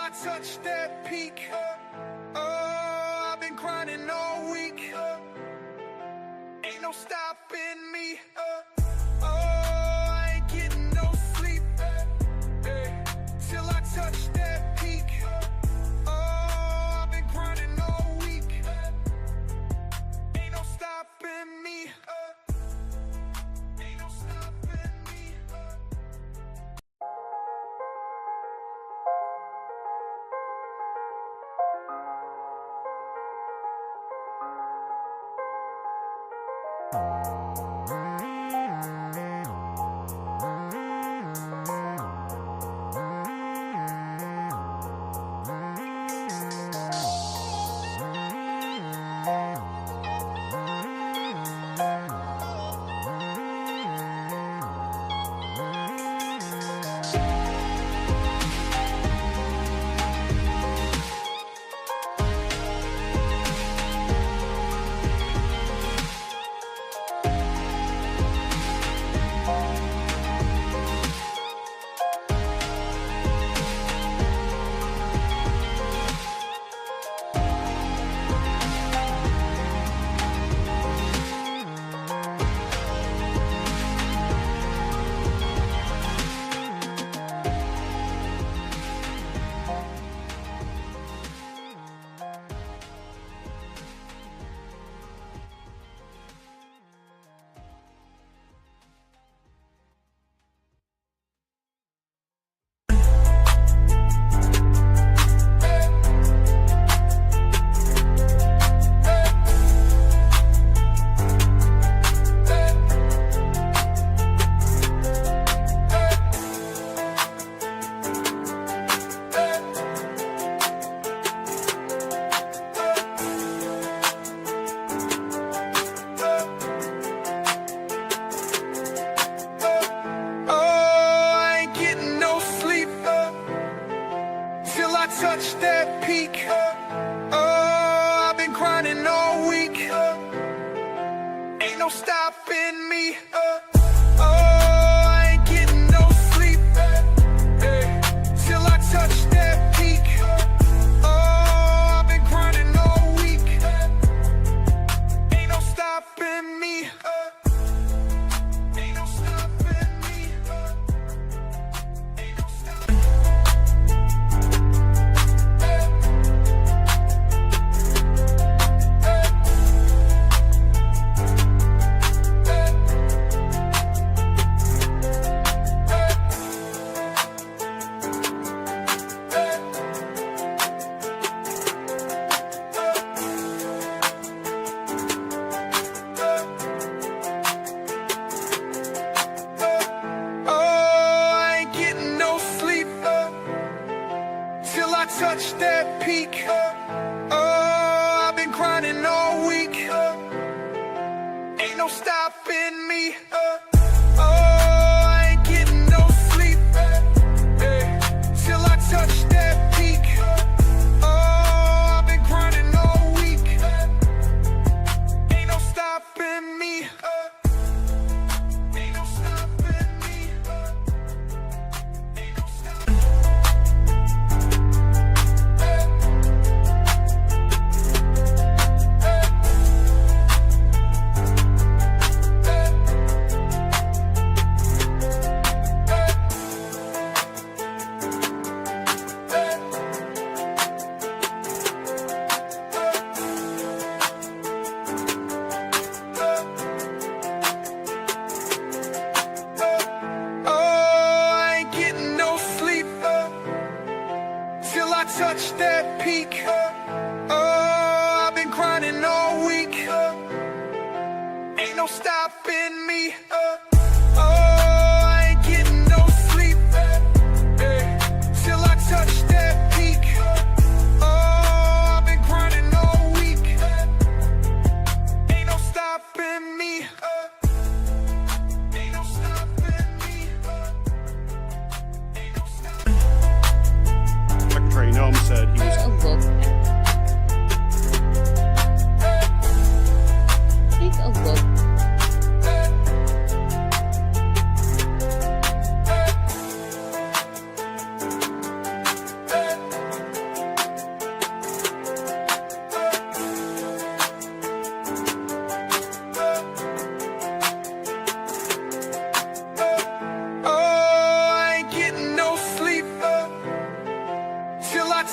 I touch that peak. I've been grinding all week. Ain't no stopping me. I ain't getting no sleep till I touch that peak. I've been grinding all week. Ain't no stopping me. Ain't no stopping me. Touch that peak. I've been grinding all week. Ain't no stopping me. I ain't getting no sleep till I touch that peak. I've been grinding all week. Ain't no stopping me. Ain't no stopping me. Ain't no stopping me. Touch that peak. I've been grinding all week. Ain't no stopping me. I ain't getting no sleep till I touch that peak. I've been grinding all week. Ain't no stopping me. Ain't no stopping me. Ain't no stopping me. Touch that peak. I've been grinding all week. Ain't no stopping me. I ain't getting no sleep till I touch that peak. I've been grinding all week. Ain't no stopping me. Ain't no stopping me. Ain't no stopping me. Secretary Nome said he was Take a look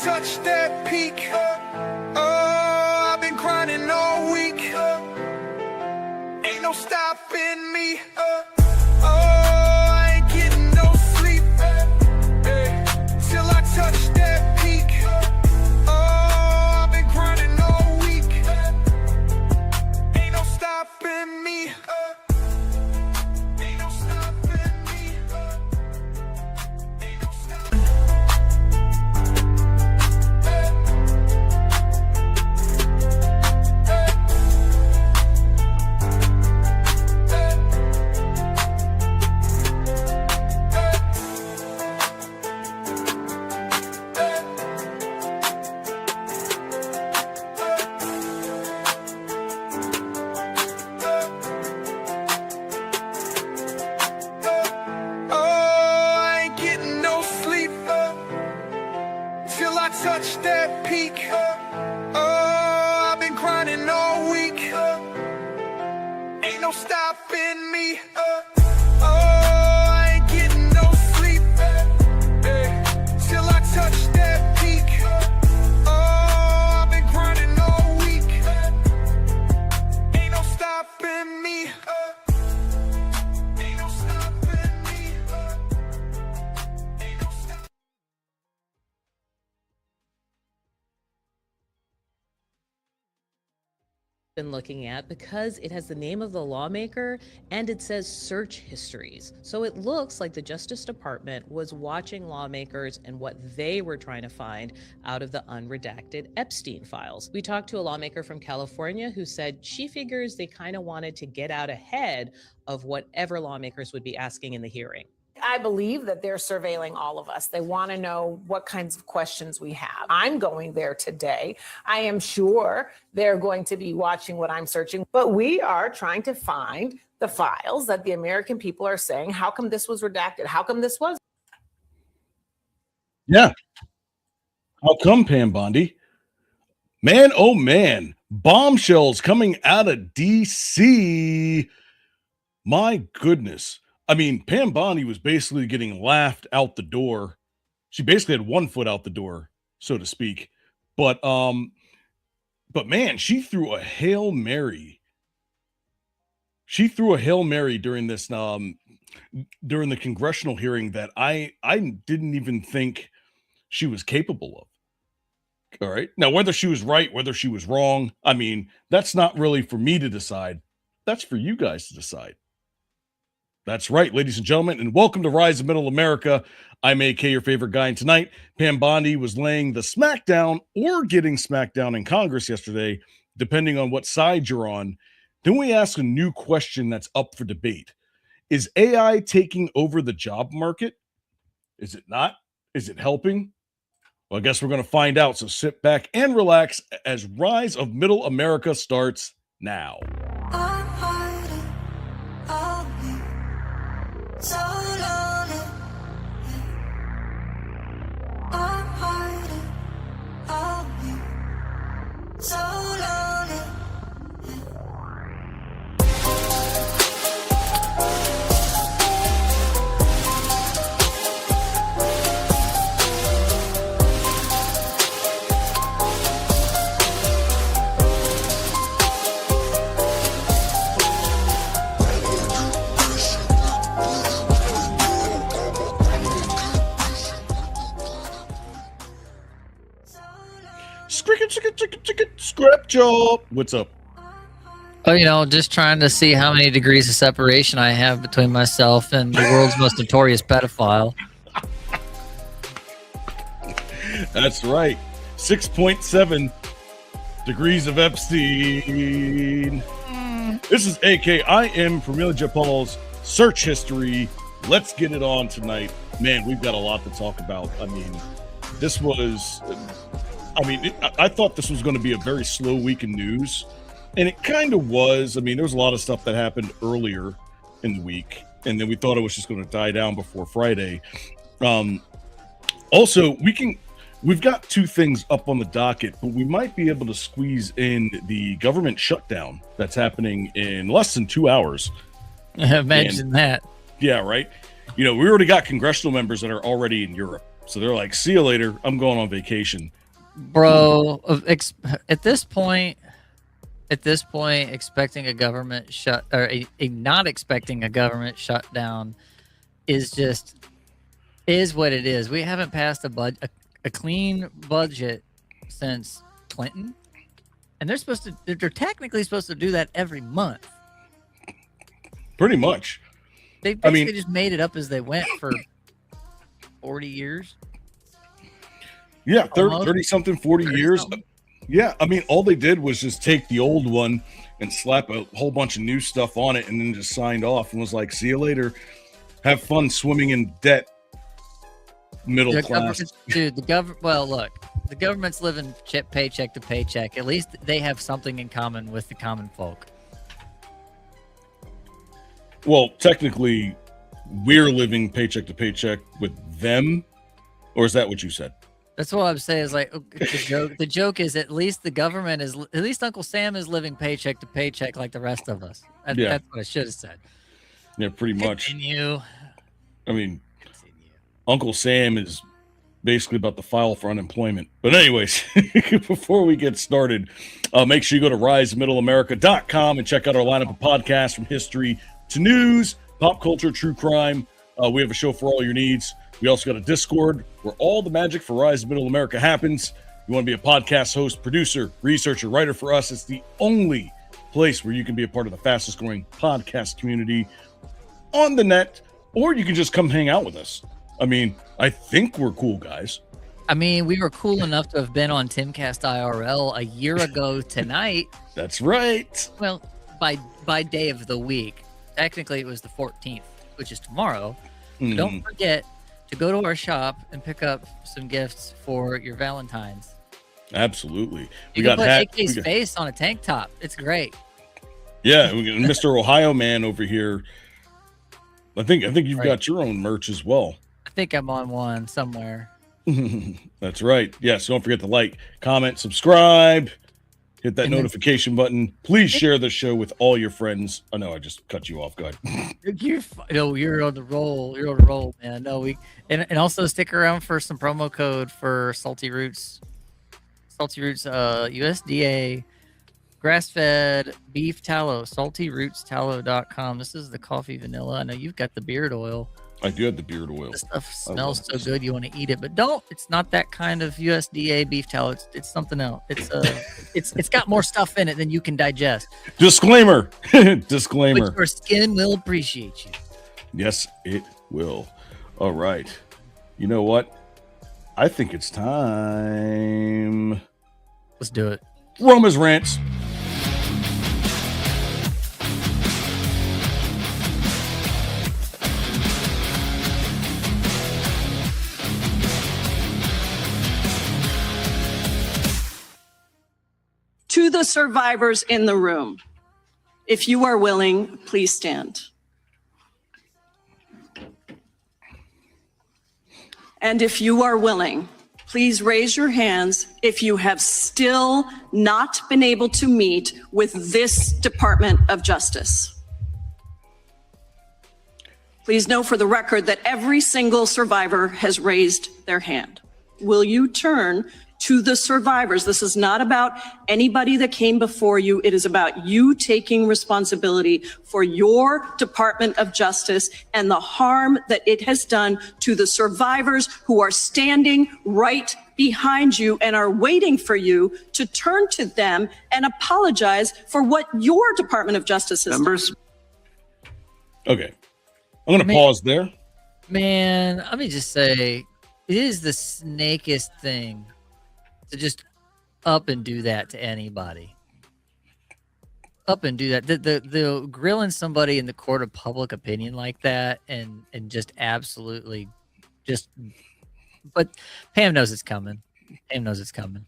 touch that peak. Oh, I've been grinding all week. Ain't no stopping me. Oh, I ain't getting no sleep. Till I touch that peak. Oh, I've been grinding all week. Ain't no stopping me. Ain't no stopping me. Ain't no stopping me. Touch that peak. Oh, I've been grinding all week. Ain't no stopping me. Oh, I ain't getting no sleep. Till I touch that peak. Oh, I've been grinding all week. Ain't no stopping me. Ain't no stopping me. Ain't no stopping. Been looking at because it has the name of the lawmaker and it says search histories. So it looks like the Justice Department was watching lawmakers and what they were trying to find out of the unredacted Epstein files. We talked to a lawmaker from California who said she figures they kind of wanted to get out ahead of whatever lawmakers would be asking in the hearing. I believe that they're surveilling all of us. They want to know what kinds of questions we have. I'm going there today. I am sure they're going to be watching what I'm searching, but we are trying to find the files that the American people are saying, how come this was redacted? How come this was? Yeah. How come, Pam Bondi? Man, oh man, bombshells coming out of D.C. My goodness. I mean, Pam Bondi was basically getting laughed out the door. She basically had one foot out the door, so to speak. But man, she threw a Hail Mary. She threw a Hail Mary during this during the congressional hearing that I didn't even think she was capable of. All right. Now, whether she was right, whether she was wrong, I mean, that's not really for me to decide. That's for you guys to decide. That's right, ladies and gentlemen, and welcome to Rise of Middle America. I'm AK, your favorite guy, and tonight, Pam Bondi was laying the smackdown or getting smacked down in Congress yesterday, depending on what side you're on. Then we ask a new question that's up for debate. Is AI taking over the job market? Is it not? Is it helping? Well, I guess we're going to find out, so sit back and relax as Rise of Middle America starts now. I'm hiding all me, so lonely. I'm hiding all me, so lonely. Scrap job. What's up? Oh, you know, just trying to see how many degrees of separation I have between myself and the world's most notorious pedophile. That's right. 6.7 degrees of Epstein. This is AK. I am Familia Paul's Search History. Let's get it on tonight. Man, we've got a lot to talk about. I mean, this was... I thought this was going to be a very slow week in news, and it kind of was. I mean, there was a lot of stuff that happened earlier in the week, and then we thought it was just going to die down before Friday. Also, we've got two things up on the docket, but we might be able to squeeze in the government shutdown that's happening in less than 2 hours. Imagine that. Yeah, right. You know, we already got congressional members that are already in Europe. So they're like, see you later. I'm going on vacation. Bro, at this point, expecting a government shut or not expecting a government shutdown is what it is. We haven't passed a clean budget since Clinton, and they're technically supposed to do that every month. Pretty much. They basically just made it up as they went for 40 years. Yeah, 30 something, 40 years. Something. Yeah, I mean, all they did was just take the old one and slap a whole bunch of new stuff on it and then just signed off and was like, see you later. Have fun swimming in debt, middle class. Dude, well, look, the government's living paycheck to paycheck. At least they have something in common with the common folk. Well, technically, we're living paycheck to paycheck with them. Or is that what you said? That's what I'm saying. Is like the joke is at least the government is at least Uncle Sam is living paycheck to paycheck like the rest of us. That's what I should have said. Yeah, pretty much. Continue. I mean, Uncle Sam is basically about to file for unemployment. But anyways, before we get started, make sure you go to risemiddleamerica.com and check out our lineup of podcasts from history to news, pop culture, true crime. We have a show for all your needs. We also got a Discord where all the magic for Rise of Middle America happens. You want to be a podcast host, producer, researcher, writer for us, it's the only place where you can be a part of the fastest growing podcast community on the net, or you can just come hang out with us. I mean, I think we're cool guys. I mean, we were cool enough to have been on Timcast IRL a year ago tonight. That's right. Well, by day of the week. Technically, it was the 14th, which is tomorrow. Don't forget to go to our shop and pick up some gifts for your Valentine's. Absolutely. You can put AK's face on a tank top. It's great. Yeah, we got Mr. Ohio Man over here. I think you've got your own merch as well. I think I'm on one somewhere. That's right. Yes, don't forget to like, comment, subscribe, hit that notification button. Please share the show with all your friends. I know I just cut you off. Go ahead. You're on the roll. You're on the roll, man. No, and also stick around for some promo code for Salty Roots. Salty Roots, USDA grass-fed beef tallow. SaltyRootsTallow.com. This is the coffee vanilla. I know you've got the beard oil. I do have the beard oil. This stuff smells so good you want to eat it, but don't. It's not that kind of USDA beef tallow. It's something else. It's got more stuff in it than you can digest. Disclaimer. Disclaimer. But your skin will appreciate you. Yes, it will. All right. You know what? I think it's time. Let's do it. Roma's Rants. To the survivors in the room, if you are willing, please stand. And if you are willing, please raise your hands if you have still not been able to meet with this Department of Justice. Please know for the record that every single survivor has raised their hand. Will you turn to the survivors? This is not about anybody that came before you. It is about you taking responsibility for your Department of Justice and the harm that it has done to the survivors who are standing right behind you and are waiting for you to turn to them and apologize for what your Department of Justice has done. Okay. I'm going to pause there. Man, let me just say, it is the snakest thing to just up and do that to anybody. Up and do that. The grilling somebody in the court of public opinion like that and just absolutely just, but Pam knows it's coming. Pam knows it's coming.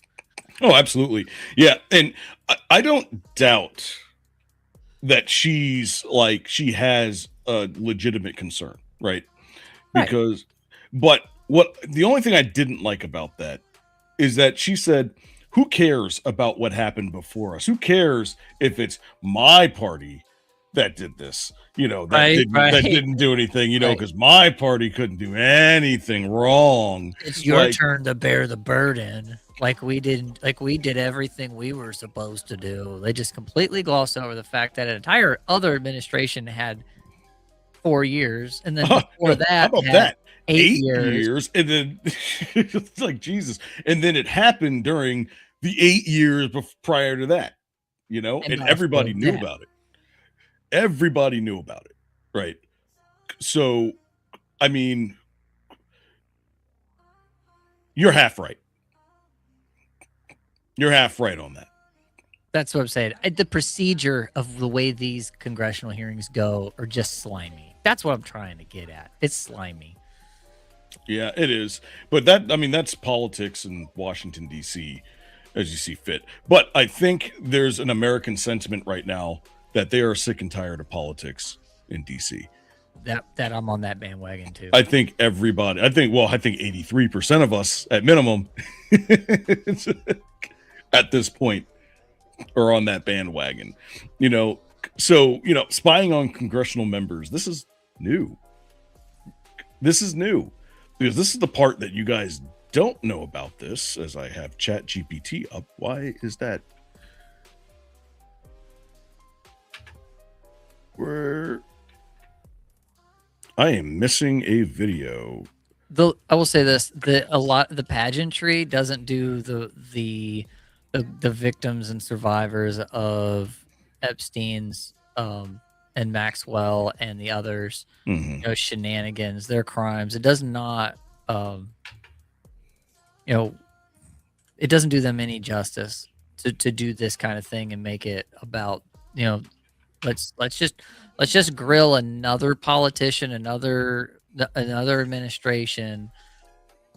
Oh, absolutely. Yeah. And I don't doubt that she has a legitimate concern, right? Because, but the only thing I didn't like about that is that she said, who cares about what happened before us? Who cares if it's my party that did this. That Right. didn't do anything. Right. Because my party couldn't do anything wrong. It's your Like, turn to bear the burden. Like we did everything we were supposed to do. They just completely glossed over the fact that an entire other administration had 4 years, and then before that, how about had that? 8 years. And then it's like Jesus. And then it happened during the 8 years prior to that, and everybody knew about it. Everybody knew about it, right? So, I mean, you're half right. You're half right on that. That's what I'm saying. The procedure of the way these congressional hearings go are just slimy. That's what I'm trying to get at. It's slimy. Yeah, it is. But that's politics in Washington, D.C., as you see fit. But I think there's an American sentiment right now that they are sick and tired of politics in D.C. That I'm on that bandwagon too. I think everybody, I think 83% of us at minimum at this point are on that bandwagon. So, spying on congressional members, this is new. This is new because this is the part that you guys don't know about this, as I have Chat GPT up. Why is that? I am missing a video. I will say this: the pageantry doesn't do the victims and survivors of Epstein's and Maxwell and the others shenanigans, their crimes. It does not it doesn't do them any justice to do this kind of thing and make it about let's just grill another politician, another administration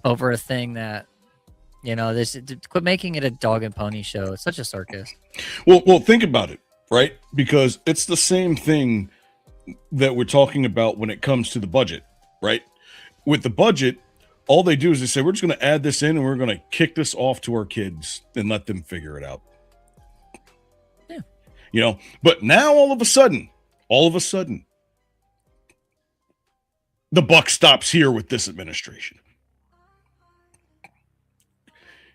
over a thing that quit making it a dog and pony show. It's such a circus. Well, think about it, right? Because it's the same thing that we're talking about when it comes to the budget, right? With the budget, all they do is they say, we're just going to add this in and we're going to kick this off to our kids and let them figure it out. Yeah. But now all of a sudden, the buck stops here with this administration.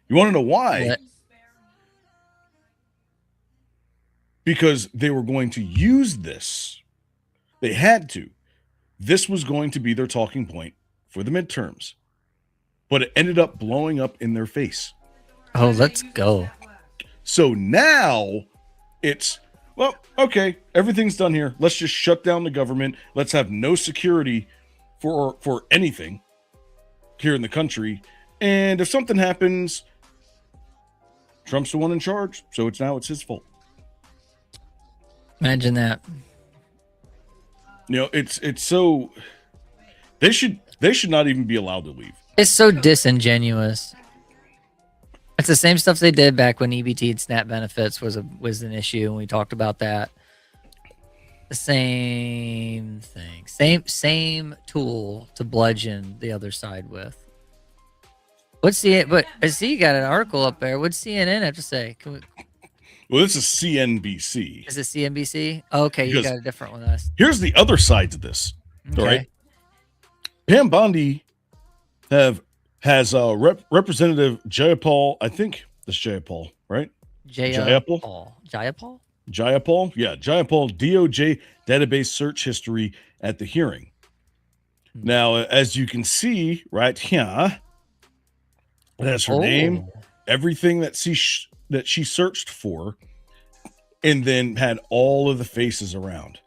You want to know why? What? Because they were going to use this. They had to. This was going to be their talking point for the midterms. But it ended up blowing up in their face. Oh, let's go. So now it's, well, okay, everything's done here. Let's just shut down the government. Let's have no security for anything here in the country. And if something happens, Trump's the one in charge. So it's his fault. Imagine that. It's so they should not even be allowed to leave. It's so disingenuous. It's the same stuff they did back when EBT and SNAP benefits was an issue, and we talked about that. The same thing, same tool to bludgeon the other side with. But I see you got an article up there. What's CNN have to say? Well, this is CNBC. Is it CNBC? Okay, you got a different one. Here's the other side to this. Okay. All right. Pam Bondi has Representative Jayapal. I think that's Jayapal, right? Jayapal? Jayapal? Yeah, Jayapal DOJ database search history at the hearing. Now, as you can see right here, that's her name, everything that she searched for, and then had all of the faces around.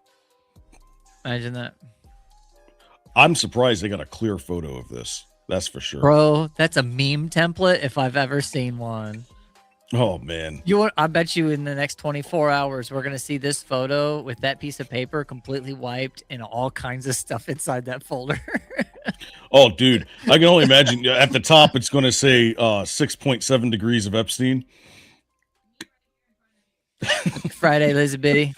Imagine that. I'm surprised they got a clear photo of this. That's for sure. Bro, that's a meme template if I've ever seen one. Oh, man. I bet you in the next 24 hours, we're going to see this photo with that piece of paper completely wiped and all kinds of stuff inside that folder. Oh, dude. I can only imagine at the top, it's going to say 6.7 degrees of Epstein. Friday, Elizabeth.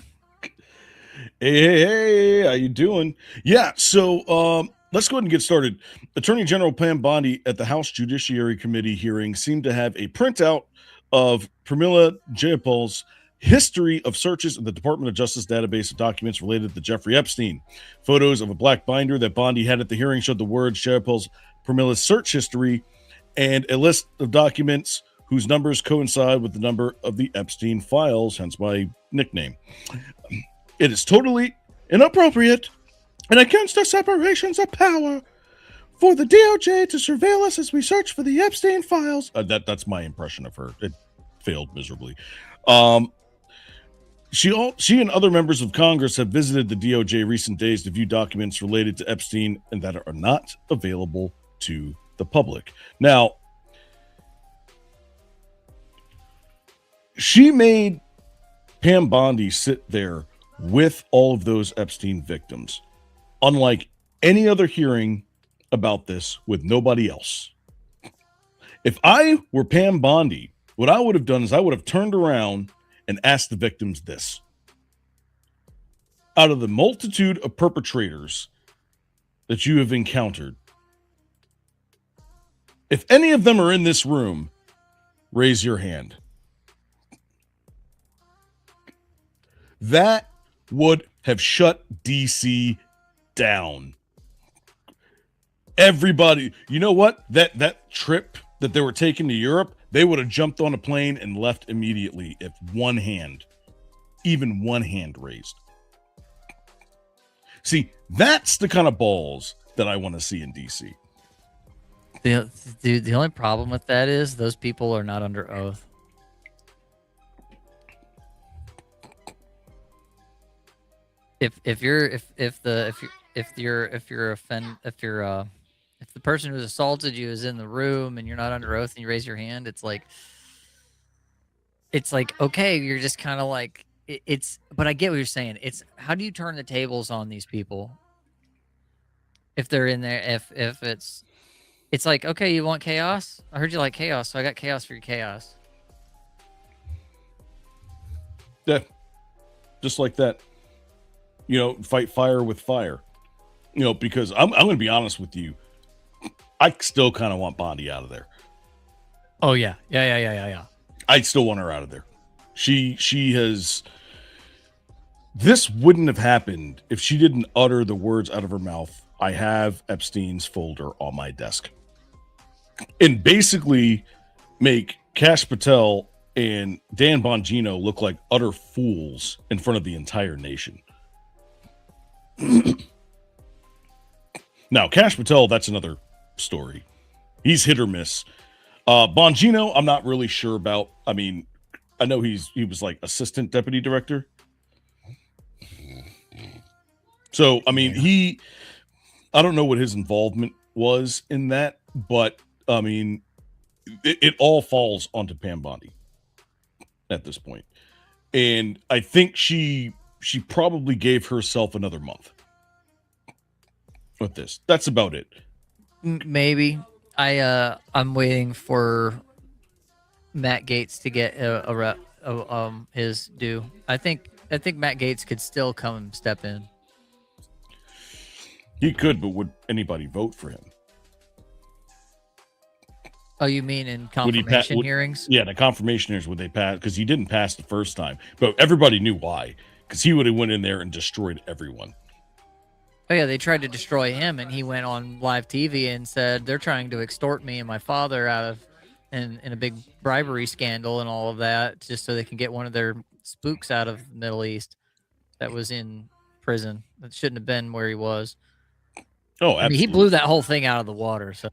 Hey, how you doing? Yeah, so let's go ahead and get started. Attorney General Pam Bondi at the House Judiciary Committee hearing seemed to have a printout of Pramila Jayapal's history of searches in the Department of Justice database of documents related to Jeffrey Epstein. Photos of a black binder that Bondi had at the hearing showed the words Sharapel's Permilla's search history and a list of documents whose numbers coincide with the number of the Epstein files, hence my nickname. It is totally inappropriate and against the separations of power for the DOJ to surveil us as we search for the Epstein files. That's my impression of her. It failed miserably. She and other members of Congress have visited the DOJ recent days to view documents related to Epstein and that are not available to the public. Now, she made Pam Bondi sit there with all of those Epstein victims, unlike any other hearing about this with nobody else. If I were Pam Bondi, what I would have done is I would have turned around and asked the victims this. Out of the multitude of perpetrators that you have encountered, if any of them are in this room, raise your hand. That would have shut DC down. Everybody, you know what? That trip that they were taking to Europe, they would have jumped on a plane and left immediately if even one hand raised. See, that's the kind of balls that I want to see in DC. The only problem with that is those people are not under oath. If the person who's assaulted you is in the room and you're not under oath and you raise your hand, it's like okay, you're just kind of like but I get what you're saying. It's how do you turn the tables on these people if they're in there? If it's like, okay, you want chaos? I heard you like chaos, so I got chaos for your chaos. Yeah, just like that. Fight fire with fire. Because I'm going to be honest with you. I still kind of want Bondi out of there. Oh, yeah. Yeah. I still want her out of there. She has... This wouldn't have happened if she didn't utter the words out of her mouth, I have Epstein's folder on my desk. And basically make Kash Patel and Dan Bongino look like utter fools in front of the entire nation. Now, Kash Patel, that's another story. He's hit or miss. Bongino, I'm not really sure about. I mean, I know he was like assistant deputy director. So, I mean, I don't know what his involvement was in that, but I mean, it all falls onto Pam Bondi at this point. And I think she probably gave herself another month with this. That's about it. Maybe. I'm waiting for Matt Gaetz to get his due. I think Matt Gaetz could still come and step in. He could, but would anybody vote for him? Oh, you mean in confirmation hearings? Yeah, the confirmation hearings, would they pass? Because he didn't pass the first time, but everybody knew why. Because he would have went in there and destroyed everyone. Oh yeah, they tried to destroy him, and he went on live TV and said they're trying to extort me and my father out of in a big bribery scandal and all of that, just so they can get one of their spooks out of the Middle East that was in prison. That shouldn't have been where he was. Oh, absolutely. I mean, he blew that whole thing out of the water. So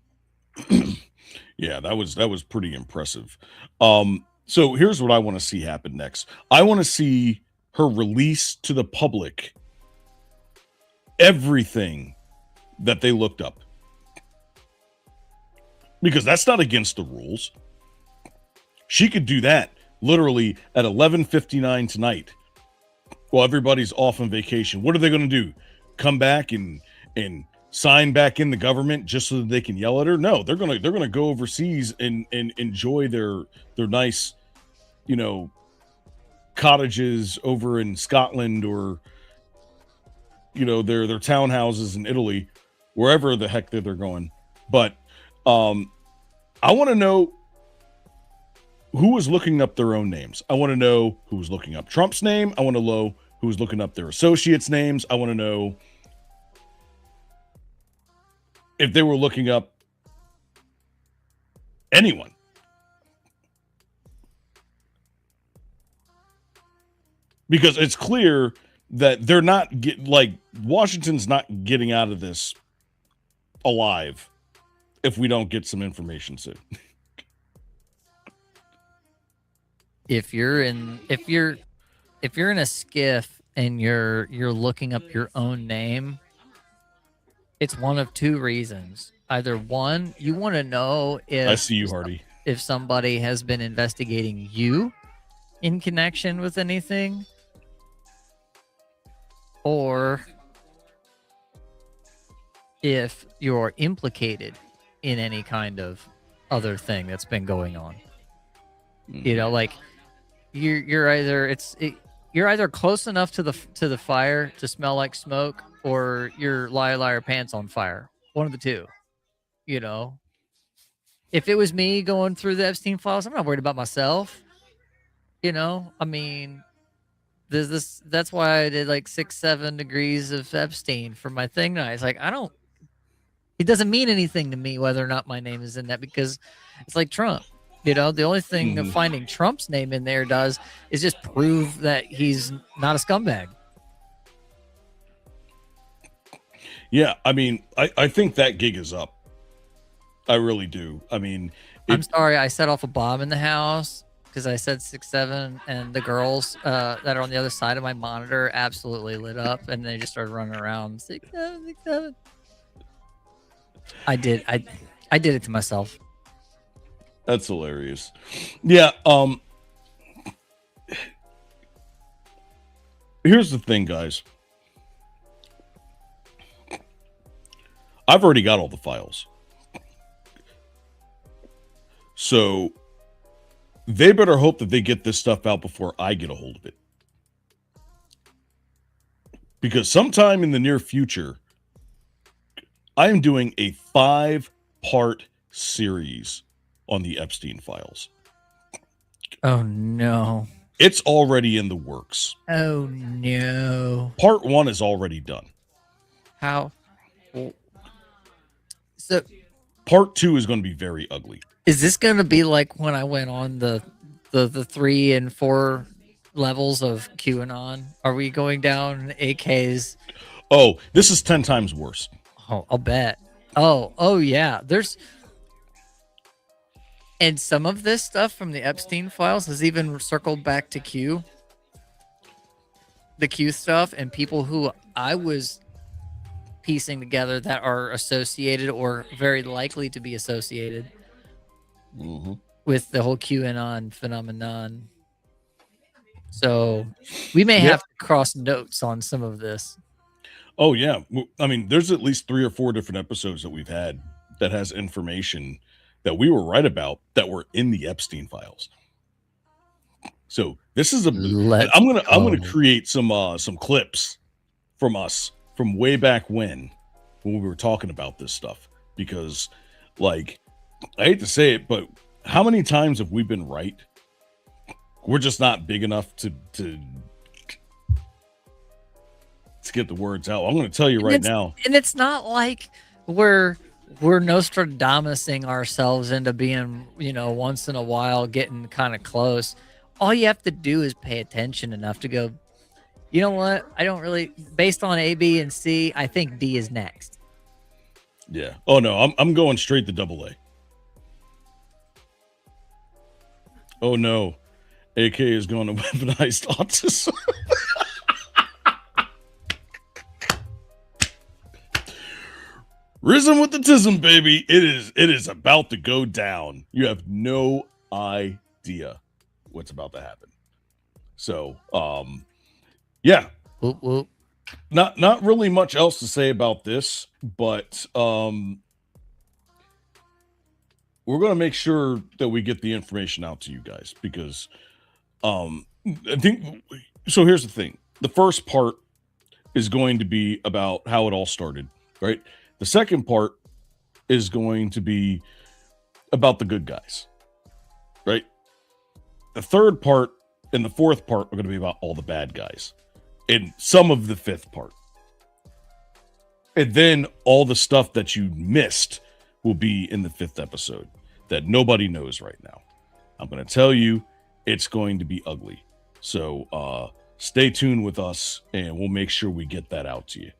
yeah, that was pretty impressive. So here's what I want to see happen next. I want to see her release to the public everything that they looked up, because that's not against the rules. She could do that literally at 11:59 tonight while everybody's off on vacation. What are they going to do? Come back and sign back in the government just so that they can yell at her? No, they're gonna go overseas and enjoy their nice, cottages over in Scotland, or their townhouses in Italy, wherever the heck they're going. But I want to know who was looking up their own names. I want to know who was looking up Trump's name. I want to know who was looking up their associates' names. I want to know if they were looking up anyone. Because it's clear that they're not Washington's not getting out of this alive if we don't get some information soon. If you're in a skiff and you're looking up your own name, it's one of two reasons. Either one, you want to know if I see you, Hardy. If somebody has been investigating you in connection with anything, or if you're implicated in any kind of other thing that's been going on. You know, like you're either close enough to the fire to smell like smoke, or your liar pants on fire. One of the two. You know, if it was me going through the Epstein files, I'm not worried about myself. You know, I mean, that's why I did like 6-7 degrees of Epstein for my thing now. It's like, it doesn't mean anything to me whether or not my name is in that, because it's like Trump. You know, the only thing of finding Trump's name in there does is just prove that he's not a scumbag. Yeah, I mean, I think that gig is up. I really do. I mean, I'm sorry, I set off a bomb in the house because I said 6-7, and the girls that are on the other side of my monitor absolutely lit up, and they just started running around 6-7, 6-7. I did it to myself. That's hilarious. Yeah. Here's the thing, guys. I've already got all the files. So they better hope that they get this stuff out before I get a hold of it. Because sometime in the near future, I am doing a 5-part series on the Epstein files. Oh, no. It's already in the works. Oh, no. Part 1 is already done. How? So, Part 2 is going to be very ugly. is this going to be like when I went on the 3 and 4 levels of QAnon? Are we going down AK's? Oh, this is 10 times worse. Oh, I'll bet. Oh, yeah. And some of this stuff from the Epstein files has even circled back to Q. The Q stuff, and people who I was piecing together that are associated or very likely to be associated with the whole QAnon phenomenon. So we may have to cross notes on some of this. Oh, yeah. I mean, there's at least 3 or 4 different episodes that we've had that has information that we were right about that were in the Epstein files. So this is I'm gonna create some clips from us from way back when we were talking about this stuff, because, like, I hate to say it, but how many times have we been right? We're just not big enough to get the words out. I'm going to tell you right now. And it's not like we're Nostradamusing ourselves into being, once in a while getting kind of close. All you have to do is pay attention enough to go, you know what? I don't really, based on A, B, and C, I think D is next. Yeah. Oh no, I'm going straight to AA. Oh no, AK is going to weaponize autism. Risen with the tism, baby. It is about to go down. You have no idea what's about to happen. So, yeah. Whoop, whoop. Not really much else to say about this, but we're going to make sure that we get the information out to you guys, because I think so. Here's the thing. The first part is going to be about how it all started, right? The second part is going to be about the good guys, right? the third part and the fourth part are going to be about all the bad guys, and some of the fifth part. And then all the stuff that you missed will be in the fifth episode that nobody knows right now. I'm going to tell you, it's going to be ugly. So stay tuned with us, and we'll make sure we get that out to you.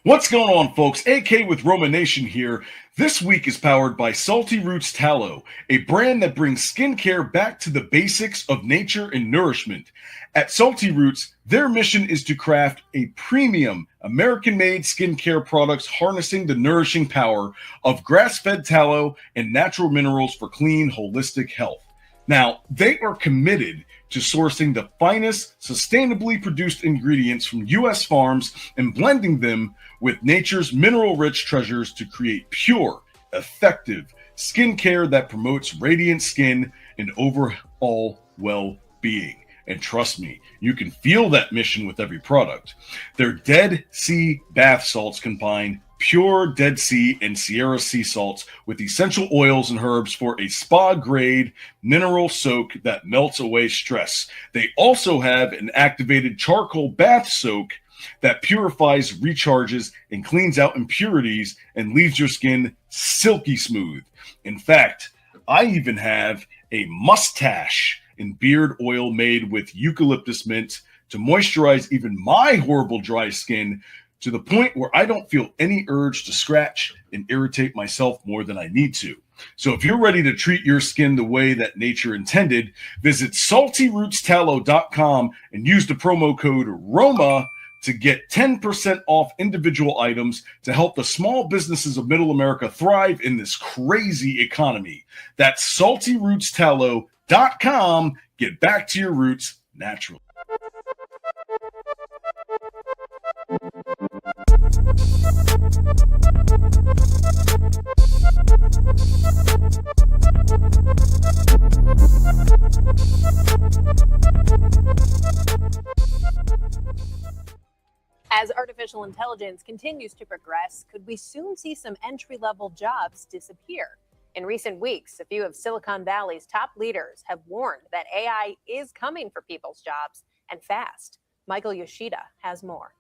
What's going on, folks? AK with Roma Nation here. This week is powered by Salty Roots Tallow, a brand that brings skincare back to the basics of nature and nourishment. At Salty Roots, their mission is to craft a premium American-made skincare products harnessing the nourishing power of grass-fed tallow and natural minerals for clean, holistic health. Now, they are committed to sourcing the finest, sustainably produced ingredients from U.S. farms and blending them with nature's mineral-rich treasures to create pure, effective skincare that promotes radiant skin and overall well-being. And trust me, you can feel that mission with every product. Their Dead Sea bath salts combine pure Dead Sea and Sierra sea salts with essential oils and herbs for a spa-grade mineral soak that melts away stress. They also have an activated charcoal bath soak that purifies, recharges, and cleans out impurities and leaves your skin silky smooth. In fact, I even have a mustache and beard oil made with eucalyptus mint to moisturize even my horrible dry skin, to the point where I don't feel any urge to scratch and irritate myself more than I need to. So if you're ready to treat your skin the way that nature intended, visit saltyrootstallow.com and use the promo code ROMA to get 10% off individual items to help the small businesses of Middle America thrive in this crazy economy. That's saltyrootstallow.com. Get back to your roots naturally. As artificial intelligence continues to progress, could we soon see some entry-level jobs disappear? In recent weeks, a few of Silicon Valley's top leaders have warned that AI is coming for people's jobs, and fast. Michael Yoshida has more.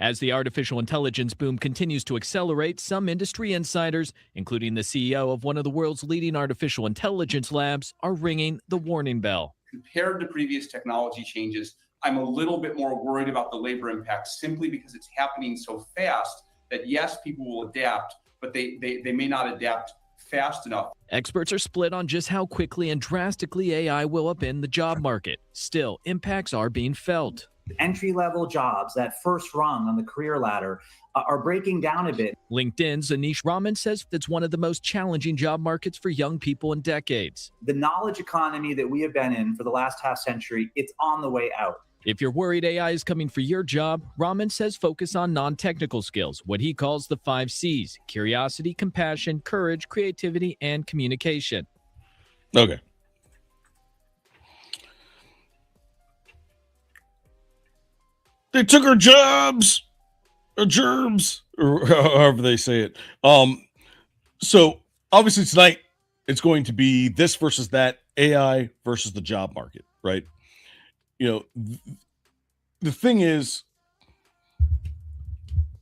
As the artificial intelligence boom continues to accelerate, some industry insiders, including the CEO of one of the world's leading artificial intelligence labs, are ringing the warning bell. Compared to previous technology changes, I'm a little bit more worried about the labor impact simply because it's happening so fast that yes, people will adapt, but they may not adapt fast enough. Experts are split on just how quickly and drastically AI will upend the job market. Still, impacts are being felt. Entry-level jobs, that first rung on the career ladder, are breaking down a bit. LinkedIn's Anish Raman says it's one of the most challenging job markets for young people in decades. The knowledge economy that we have been in for the last half century, it's on the way out. If you're worried AI is coming for your job, Raman says focus on non-technical skills, what he calls the 5 C's: curiosity, compassion, courage, creativity, and communication. Okay. They took our jobs, or gerbs, or however they say it. So obviously tonight it's going to be this versus that, AI versus the job market, right? You know, the thing is,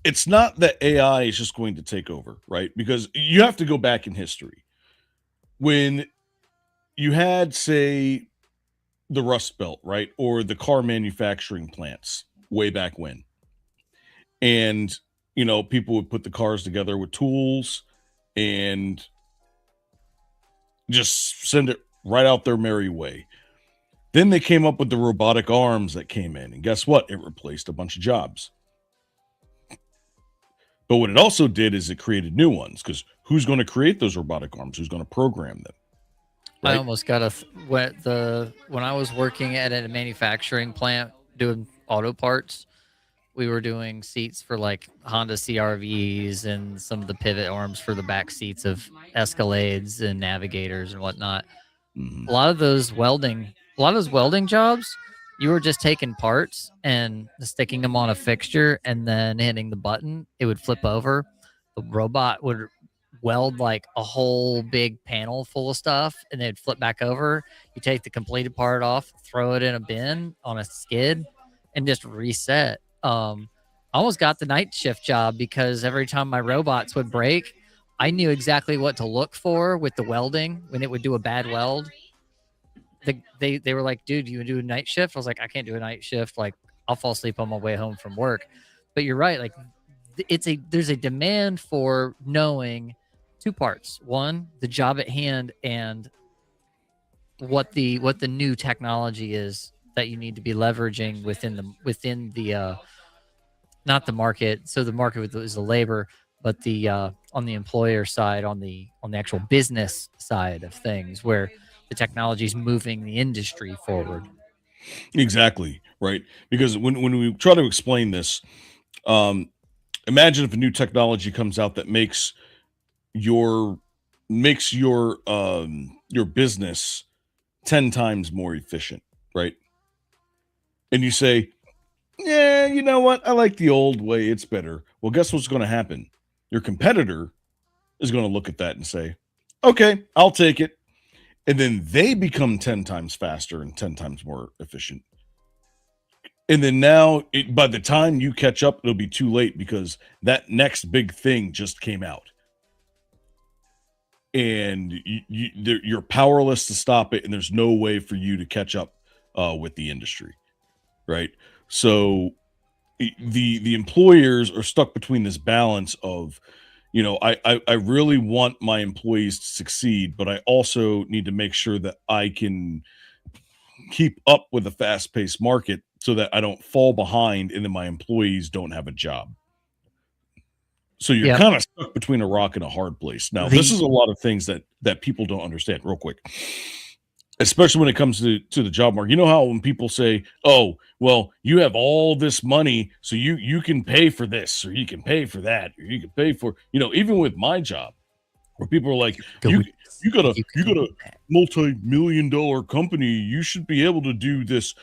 it's not that AI is just going to take over, right? Because you have to go back in history. When you had, say, the Rust Belt, right? Or the car manufacturing plants way back when. And, you know, people would put the cars together with tools and just send it right out their merry way. Then they came up with the robotic arms that came in. And guess what? It replaced a bunch of jobs. But what it also did is it created new ones, because who's going to create those robotic arms? Who's going to program them? Right? I almost got when I was working at a manufacturing plant doing auto parts, we were doing seats for like Honda CRVs and some of the pivot arms for the back seats of Escalades and Navigators and whatnot. Mm-hmm. A lot of those welding jobs, you were just taking parts and sticking them on a fixture and then hitting the button. It would flip over. The robot would weld like a whole big panel full of stuff, and they'd flip back over. You take the completed part off, throw it in a bin on a skid, and just reset. I almost got the night shift job because every time my robots would break, I knew exactly what to look for with the welding when it would do a bad weld. They were like, dude, you do a night shift? I was like, I can't do a night shift. Like, I'll fall asleep on my way home from work. But you're right. Like, there's a demand for knowing two parts. One, the job at hand, and what the new technology is that you need to be leveraging within the not the market. So the market is the labor, but the on the employer side, on the actual business side of things, where the technology is moving the industry forward. Exactly, right? Because when we try to explain this, imagine if a new technology comes out that your your business 10 times more efficient, right? And you say, yeah, you know what? I like the old way. It's better. Well, guess what's going to happen? Your competitor is going to look at that and say, okay, I'll take it. And then they become 10 times faster and 10 times more efficient. And then now, by the time you catch up, it'll be too late because that next big thing just came out. And you're powerless to stop it, and there's no way for you to catch up with the industry, right? So the employers are stuck between this balance of, I really want my employees to succeed, but I also need to make sure that I can keep up with the fast-paced market so that I don't fall behind and then my employees don't have a job. So you're kind of stuck between a rock and a hard place. Now, this is a lot of things that people don't understand real quick, especially when it comes to the job market. You know how when people say, oh, well, you have all this money, so you can pay for this, or you can pay for that, or you can pay for, even with my job, where people are like, you got a multi-million-dollar company, you should be able to do this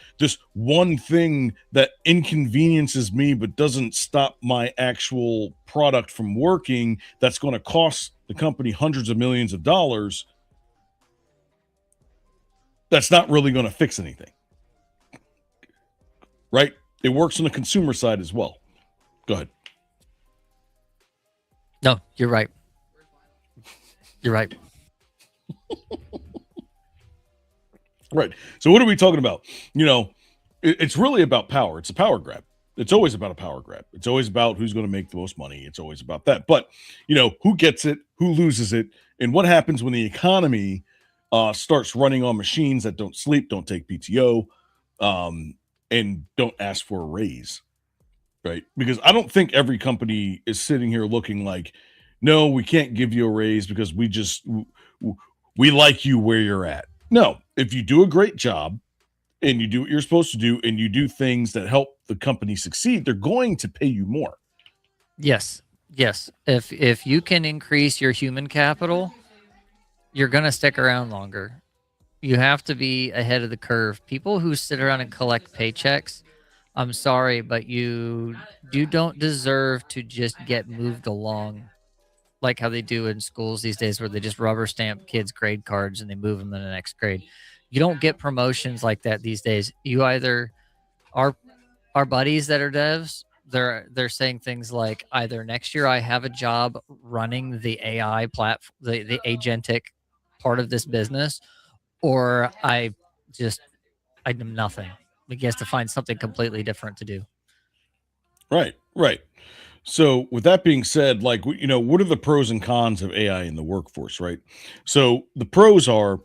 one thing that inconveniences me but doesn't stop my actual product from working, that's going to cost the company hundreds of millions of dollars. That's not really going to fix anything, right? It works on the consumer side as well. Go ahead. No, you're right. You're right. Right. So what are we talking about? It's really about power. It's a power grab. It's always about a power grab. It's always about who's going to make the most money. It's always about that. But, who gets it, who loses it, and what happens when the economy starts running on machines that don't sleep, don't take PTO, and don't ask for a raise, right? Because I don't think every company is sitting here looking like, no, we can't give you a raise because we like you where you're at. No, if you do a great job and you do what you're supposed to do and you do things that help the company succeed, they're going to pay you more. Yes. If you can increase your human capital, you're going to stick around longer. You have to be ahead of the curve. People who sit around and collect paychecks, I'm sorry, but you don't deserve to just get moved along like how they do in schools these days, where they just rubber stamp kids' grade cards and they move them to the next grade. You don't get promotions like that these days. You either our buddies that are devs, they're saying things like, either next year I have a job running the AI platform, the agentic part of this business, or I do nothing. He has to find something completely different to do. Right. So with that being said, like, what are the pros and cons of AI in the workforce, right? So the pros are,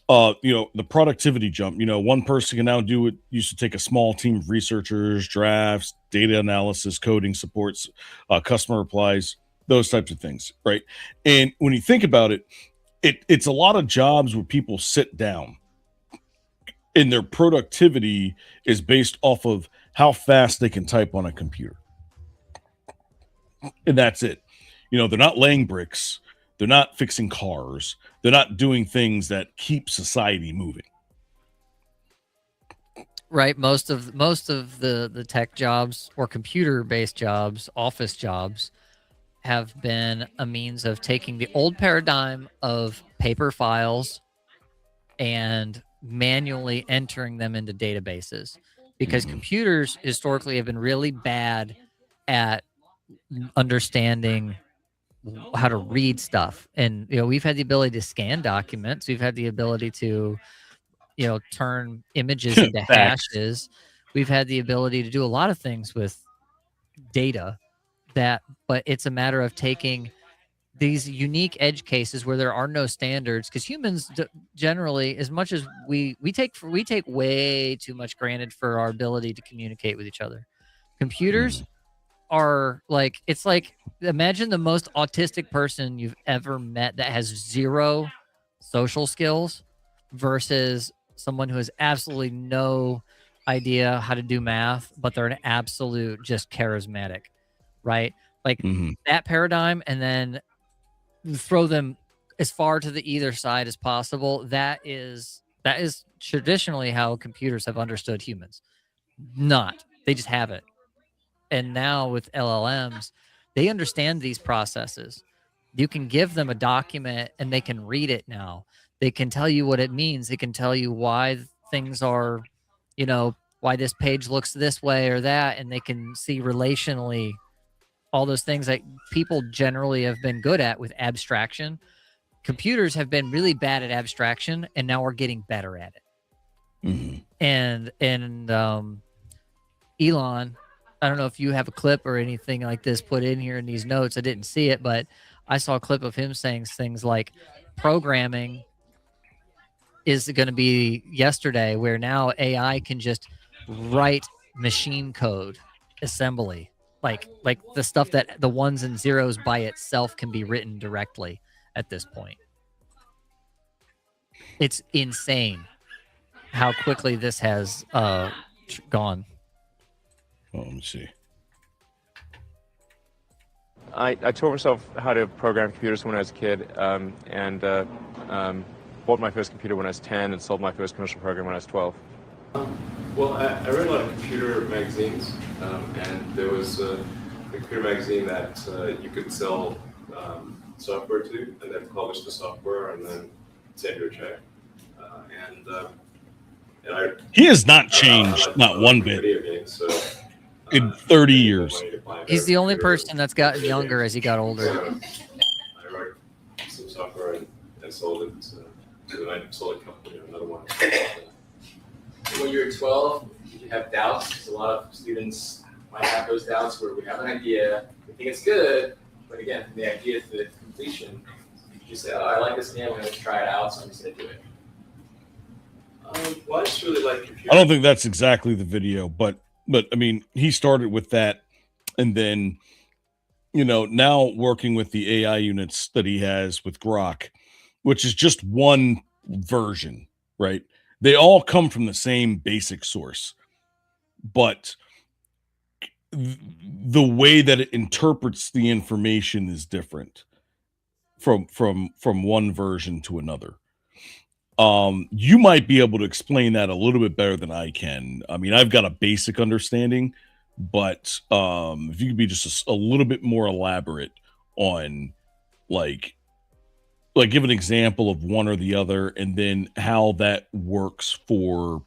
the productivity jump. One person can now do what used to take a small team of researchers, drafts, data analysis, coding, supports, customer replies, those types of things, right? And when you think about it, it's a lot of jobs where people sit down and their productivity is based off of how fast they can type on a computer. And that's it. They're not laying bricks. They're not fixing cars. They're not doing things that keep society moving. Right. Most of the tech jobs or computer-based jobs, office jobs, have been a means of taking the old paradigm of paper files and manually entering them into databases, because computers historically have been really bad at understanding how to read stuff. And we've had the ability to scan documents, we've had the ability to turn images into Facts. hashes, we've had the ability to do a lot of things with data, but it's a matter of taking these unique edge cases where there are no standards, because humans generally, as much as we take way too much granted for our ability to communicate with each other. Computers are like, it's like, imagine the most autistic person you've ever met that has zero social skills versus someone who has absolutely no idea how to do math, but they're an absolute just charismatic, right? Like that paradigm, and then throw them as far to the either side as possible. That is traditionally how computers have understood humans. They just have it. And now with LLMs, they understand these processes. You can give them a document and they can read it now. They can tell you what it means. They can tell you why things are, why this page looks this way or that, and they can see relationally all those things that people generally have been good at with abstraction. Computers have been really bad at abstraction, and now we're getting better at it. And Elon, I don't know if you have a clip or anything like this put in here in these notes. I didn't see it, but I saw a clip of him saying things like programming is going to be yesterday, where now AI can just write machine code assembly. Like the stuff that the ones and zeros by itself can be written directly at this point. It's insane how quickly this has gone. Well, let me see. I taught myself how to program computers when I was a kid, and bought my first computer when I was 10 and sold my first commercial program when I was 12. Well, I read a lot of computer magazines, and there was a computer magazine that you could sell software to, and then publish the software, and then send you a check. He has not changed, not one bit, in 30 years. He's the only person that's gotten younger as he got older. I wrote some software and sold it. And I sold a company, another one. When you were 12, did you have doubts? Because a lot of students might have those doubts where we have an idea, we think it's good, but again, from the idea to the completion, you say, oh, I like this game, I'm going to try it out, so I'm just going to do it. Well, I just really like computers. I don't think that's exactly the video, but I mean, he started with that, and then, now working with the AI units that he has with Grok, which is just one version, right? They all come from the same basic source, but the way that it interprets the information is different from one version to another. You might be able to explain that a little bit better than I can. I mean, I've got a basic understanding, but if you could be just a little bit more elaborate on like give an example of one or the other, and then how that works for,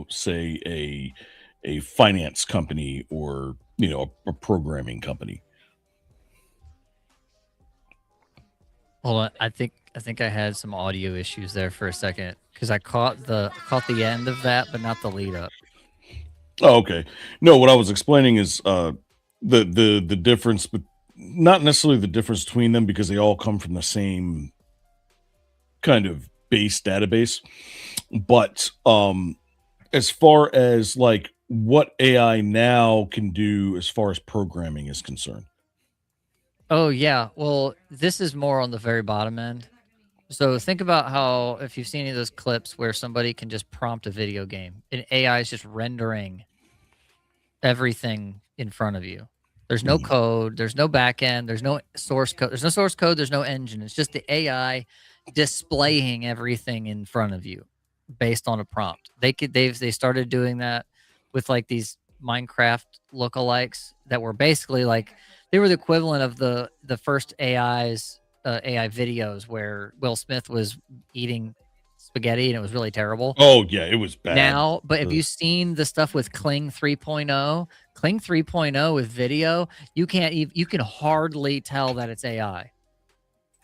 say a finance company or, a programming company. Hold on, I think I had some audio issues there for a second, because I caught the end of that, but not the lead up. Oh, okay. No, what I was explaining is the difference, but not necessarily the difference between them, because they all come from the same kind of base database. But as far as like what AI now can do as far as programming is concerned. Oh yeah, well, this is more on the very bottom end. So think about how, if you've seen any of those clips where somebody can just prompt a video game and AI is just rendering everything in front of you. There's no code, there's no backend, there's no source code, there's no engine. It's just the AI displaying everything in front of you based on a prompt. They started doing that with like these Minecraft lookalikes that were basically like They were the equivalent of the first AI videos where Will Smith was eating spaghetti and it was really terrible. Oh yeah, it was bad. Now, but have you seen the stuff with Kling 3.0? Kling 3.0 with video, you can hardly tell that it's AI.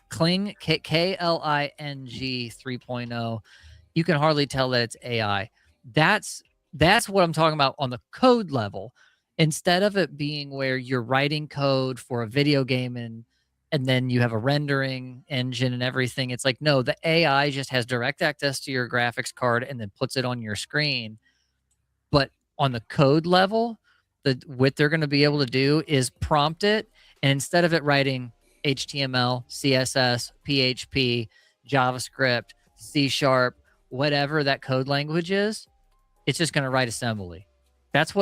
Kling Kling 3.0, you can hardly tell that it's AI. That's what I'm talking about on the code level. Instead of it being where you're writing code for a video game and then you have a rendering engine and everything, it's like, no, the AI just has direct access to your graphics card and then puts it on your screen. But on the code level, what they're going to be able to do is prompt it, and instead of it writing HTML, CSS, PHP, JavaScript, C#, whatever that code language is, it's just going to write assembly. That's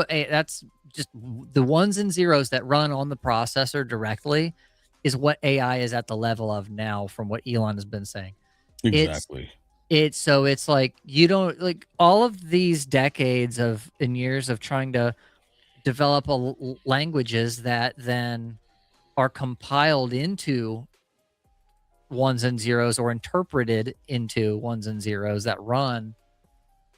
just the ones and zeros that run on the processor directly is what AI is at the level of now from what Elon has been saying. Exactly. It's like you don't like all of these decades and years of trying to develop languages that then are compiled into ones and zeros or interpreted into ones and zeros that run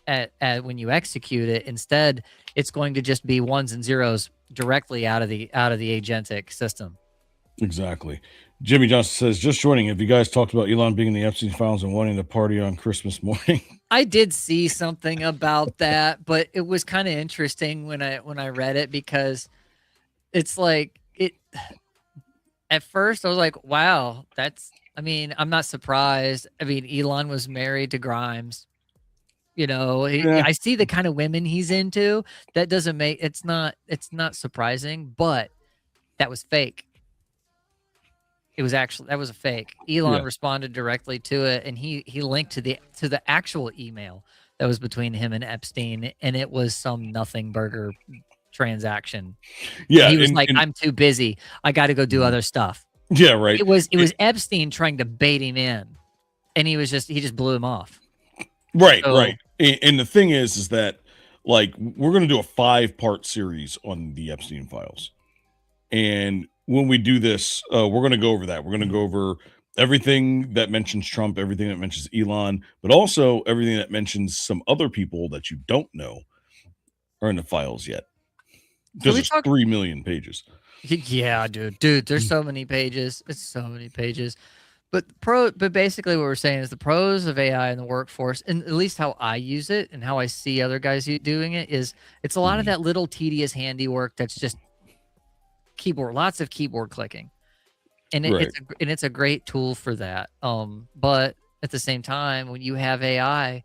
at when you execute it. Instead, it's going to just be ones and zeros directly out of the agentic system. Exactly. Jimmy Johnson says, just joining. Have you guys talked about Elon being in the Epstein files and wanting to party on Christmas morning? I did see something about that, but it was kind of interesting when I read it, because it's like at first I was like, wow, I'm not surprised. I mean, Elon was married to Grimes. I see the kind of women he's into. That doesn't make it's not surprising, but that was fake. That was a fake. Elon responded directly to it, and he linked to the actual email that was between him and Epstein, and it was some nothing burger transaction. Yeah, he was I'm too busy. I got to go do other stuff. Yeah, right. It was Epstein trying to bait him in, and he just blew him off. Right, right. And the thing is that like we're going to do a 5-part series on the Epstein files, and when we do this, we're going to go over that. We're going to go over everything that mentions Trump, everything that mentions Elon, but also everything that mentions some other people that you don't know are in the files yet. Because there's 3 million pages. Yeah, dude, there's so many pages. It's so many pages. But basically what we're saying is the pros of AI in the workforce, and at least how I use it and how I see other guys doing it, is it's a lot of that little tedious handiwork that's just lots of keyboard clicking, and it's a great tool for that. But at the same time, when you have AI,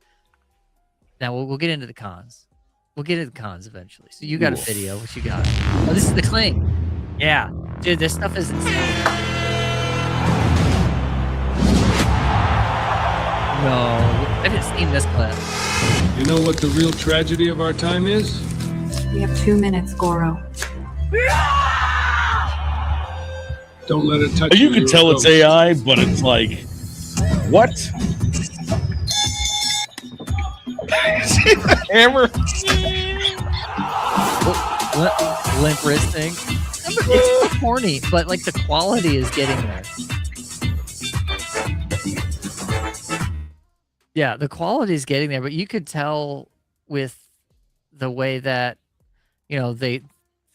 now we'll get into the cons. We'll get into the cons eventually. So you got a video. What you got? Oh, this is the Kling. Yeah, dude, this stuff is insane. No, I haven't seen this clip. You know what the real tragedy of our time is? We have 2 minutes, Goro. Don't let it touch you. You can tell it's AI, but it's like, what? See the hammer? Limp wrist thing. It's so corny, but like the quality is getting there. Yeah, the quality is getting there, but you could tell with the way that, the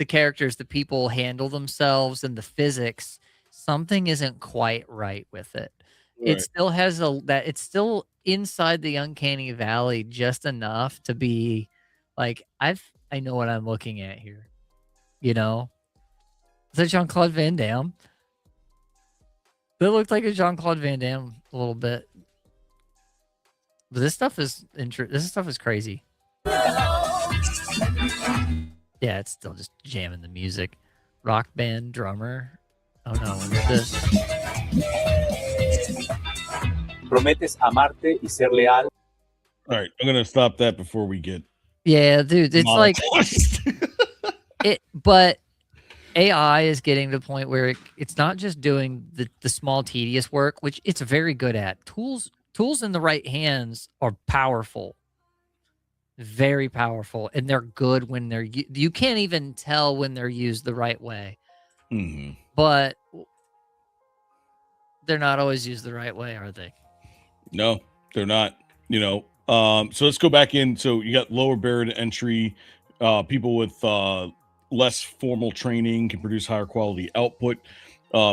characters, the people handle themselves and the physics, something isn't quite right with it. Right. It still has it's still inside the uncanny valley just enough to be like, I know what I'm looking at here. Is that Jean-Claude Van Damme? That looked like a Jean-Claude Van Damme a little bit. But this stuff is crazy. Yeah, it's still just jamming the music. Rock band drummer. Oh no, what is this? Prometes amarte y ser leal. All right, I'm gonna stop that before we get. Yeah, dude, it's like but AI is getting to the point where it's not just doing the small tedious work, which it's very good at. Tools in the right hands are powerful, very powerful, and they're good when you can't even tell when they're used the right way. but they're not always used the right way, are they? No, they're not. So let's go back in. So you got lower barrier to entry. People with less formal training can produce higher quality output,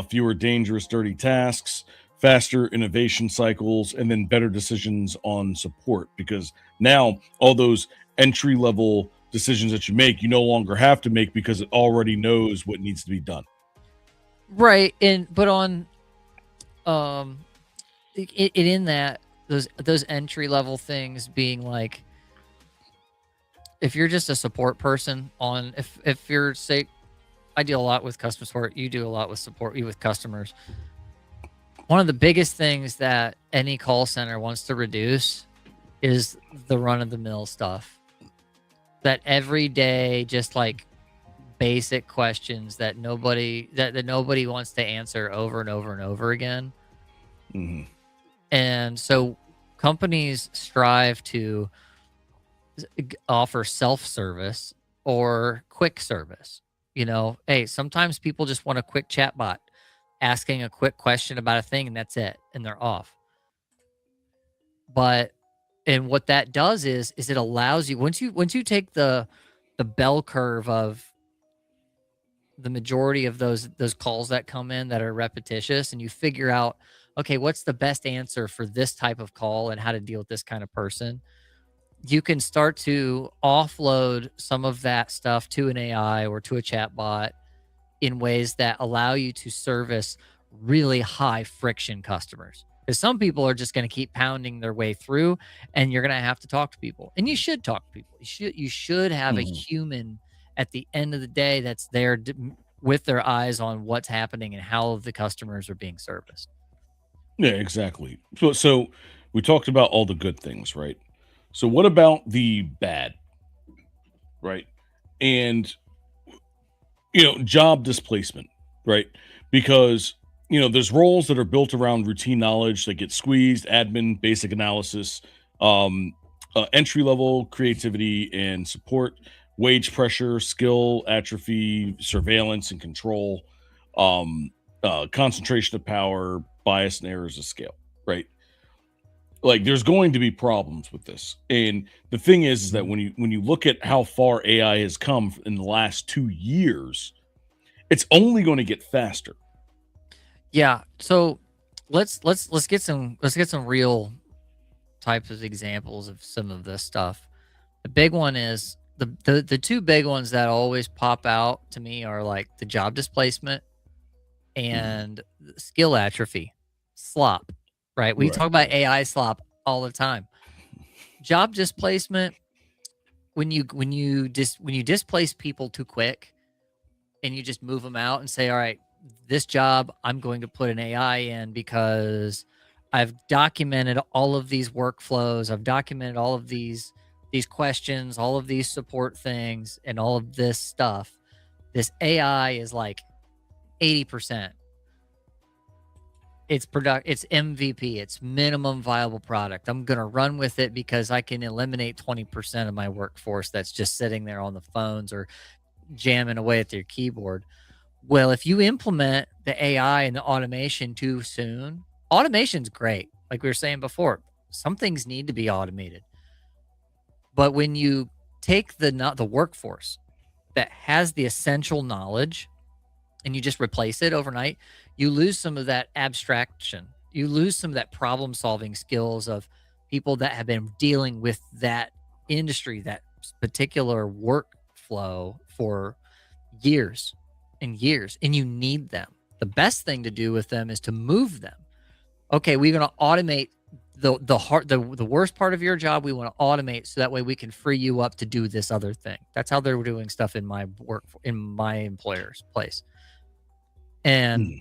fewer dangerous, dirty tasks, faster innovation cycles, and then better decisions on support. Because now all those entry level decisions that you make, you no longer have to make because it already knows what needs to be done. Right. But on in that those entry level things being like, if you're just a support person on, if you're, say, I deal a lot with customer support, you do a lot with support, you with customers. One of the biggest things that any call center wants to reduce is the run of the mill stuff. That every day, just like basic questions that nobody wants to answer over and over and over again. And so companies strive to offer self-service or quick service. Hey, sometimes people just want a quick chat bot asking a quick question about a thing, and that's it, and they're off. And what that does is it allows you, once you take the bell curve of the majority of those calls that come in that are repetitious, and you figure out, okay, what's the best answer for this type of call and how to deal with this kind of person, you can start to offload some of that stuff to an AI or to a chat bot in ways that allow you to service really high friction customers. Because some people are just going to keep pounding their way through, and you're going to have to talk to people. And you should talk to people. You should have a human at the end of the day that's there with their eyes on what's happening and how the customers are being serviced. Yeah, exactly. So we talked about all the good things, right? So what about the bad, right? And, job displacement, right? Because, there's roles that are built around routine knowledge that get squeezed, admin, basic analysis, entry level creativity and support, wage pressure, skill atrophy, surveillance and control, concentration of power, bias and errors of scale, right? Like, there's going to be problems with this. And the thing is that when you look at how far AI has come in the last 2 years, it's only going to get faster. Yeah. So let's get some real types of examples of some of this stuff. The big one is the two big ones that always pop out to me are like the job displacement and skill atrophy, slop, right? We talk about AI slop all the time. Job displacement, when you displace people too quick and you just move them out and say, all right, this job I'm going to put an AI in because I've documented all of these workflows, I've documented all of these questions, all of these support things, and all of this stuff. This AI is like 80%. It's MVP. It's minimum viable product. I'm going to run with it because I can eliminate 20% of my workforce that's just sitting there on the phones or jamming away at their keyboard. Well, if you implement the AI and the automation too soon, automation's great. Like we were saying before, some things need to be automated. But when you take the workforce that has the essential knowledge and you just replace it overnight, you lose some of that abstraction. You lose some of that problem-solving skills of people that have been dealing with that industry, that particular workflow for years and years, and you need them. The best thing to do with them is to move them. Okay, we're going to automate the worst part of your job. We want to automate so that way we can free you up to do this other thing. That's how they're doing stuff in my employer's place. And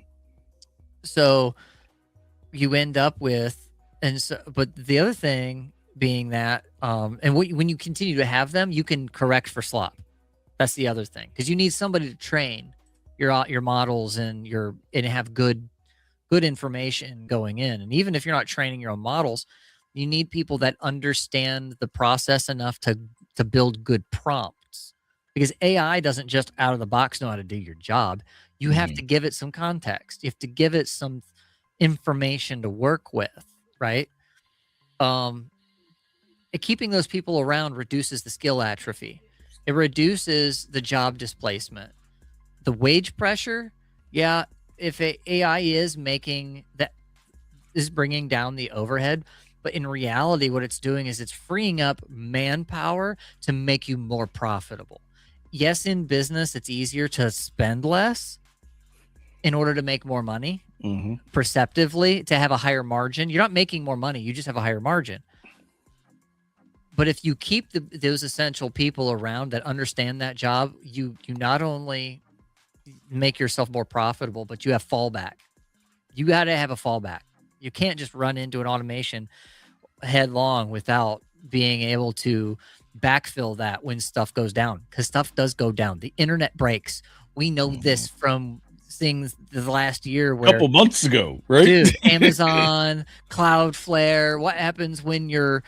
so you end up with, but the other thing being that, and when you continue to have them, you can correct for slop. That's the other thing, because you need somebody to train your models and have good information going in. And even if you're not training your own models, you need people that understand the process enough to build good prompts because AI doesn't just out of the box know how to do your job. You have to give it some context. You have to give it some information to work with, right? Keeping those people around reduces the skill atrophy. It reduces the job displacement. The wage pressure, yeah, if AI is making that, is bringing down the overhead, but in reality, what it's doing is it's freeing up manpower to make you more profitable. Yes, in business, it's easier to spend less in order to make more money, perceptively, to have a higher margin. You're not making more money, you just have a higher margin. But if you keep those essential people around that understand that job, you not only make yourself more profitable, but you have fallback. You got to have a fallback. You can't just run into an automation headlong without being able to backfill that when stuff goes down, because stuff does go down. The internet breaks. We know this from things the last year where couple months ago, right? Dude, Amazon, Cloudflare. What happens when your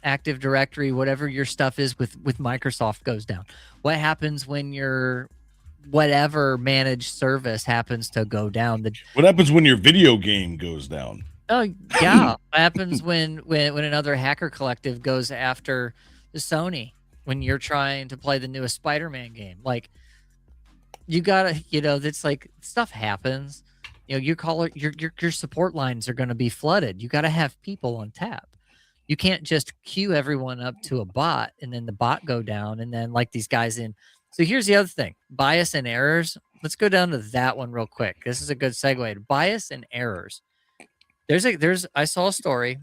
Active Directory, whatever your stuff is with Microsoft, goes down? What happens when your whatever managed service happens to go down? What happens when your video game goes down? Oh yeah, what happens when another hacker collective goes after the Sony when you're trying to play the newest Spider-Man game? Like, you gotta, that's like, stuff happens. You call it, your support lines are going to be flooded. You got to have people on tap. You can't just queue everyone up to a bot and then the bot go down and then like these guys in. So here's the other thing: bias and errors. Let's go down to that one real quick. This is a good segue. Bias and errors. I saw a story,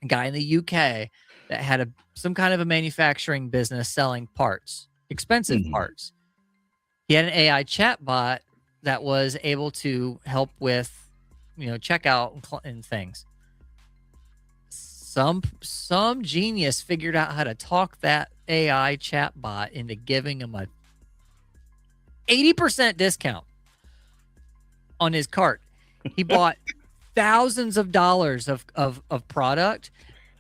a guy in the UK that had some kind of a manufacturing business selling parts, expensive parts. He had an AI chatbot that was able to help with, checkout and things. Some genius figured out how to talk that AI chatbot into giving him a 80% discount on his cart. He bought thousands of dollars of product,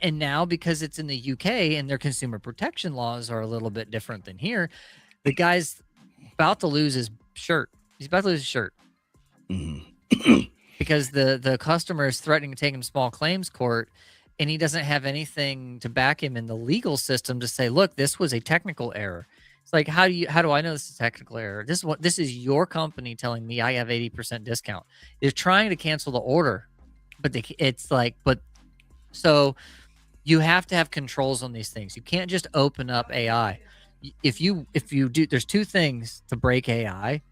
and now because it's in the UK and their consumer protection laws are a little bit different than here, the guy's about to lose his shirt. He's about to lose his shirt because the customer is threatening to take him to small claims court, and he doesn't have anything to back him in the legal system to say, look, this was a technical error. It's like, how do I know this is a technical error? This is your company telling me I have 80% discount. They're trying to cancel the order, but so you have to have controls on these things. You can't just open up AI. If you do, there's two things to break AI.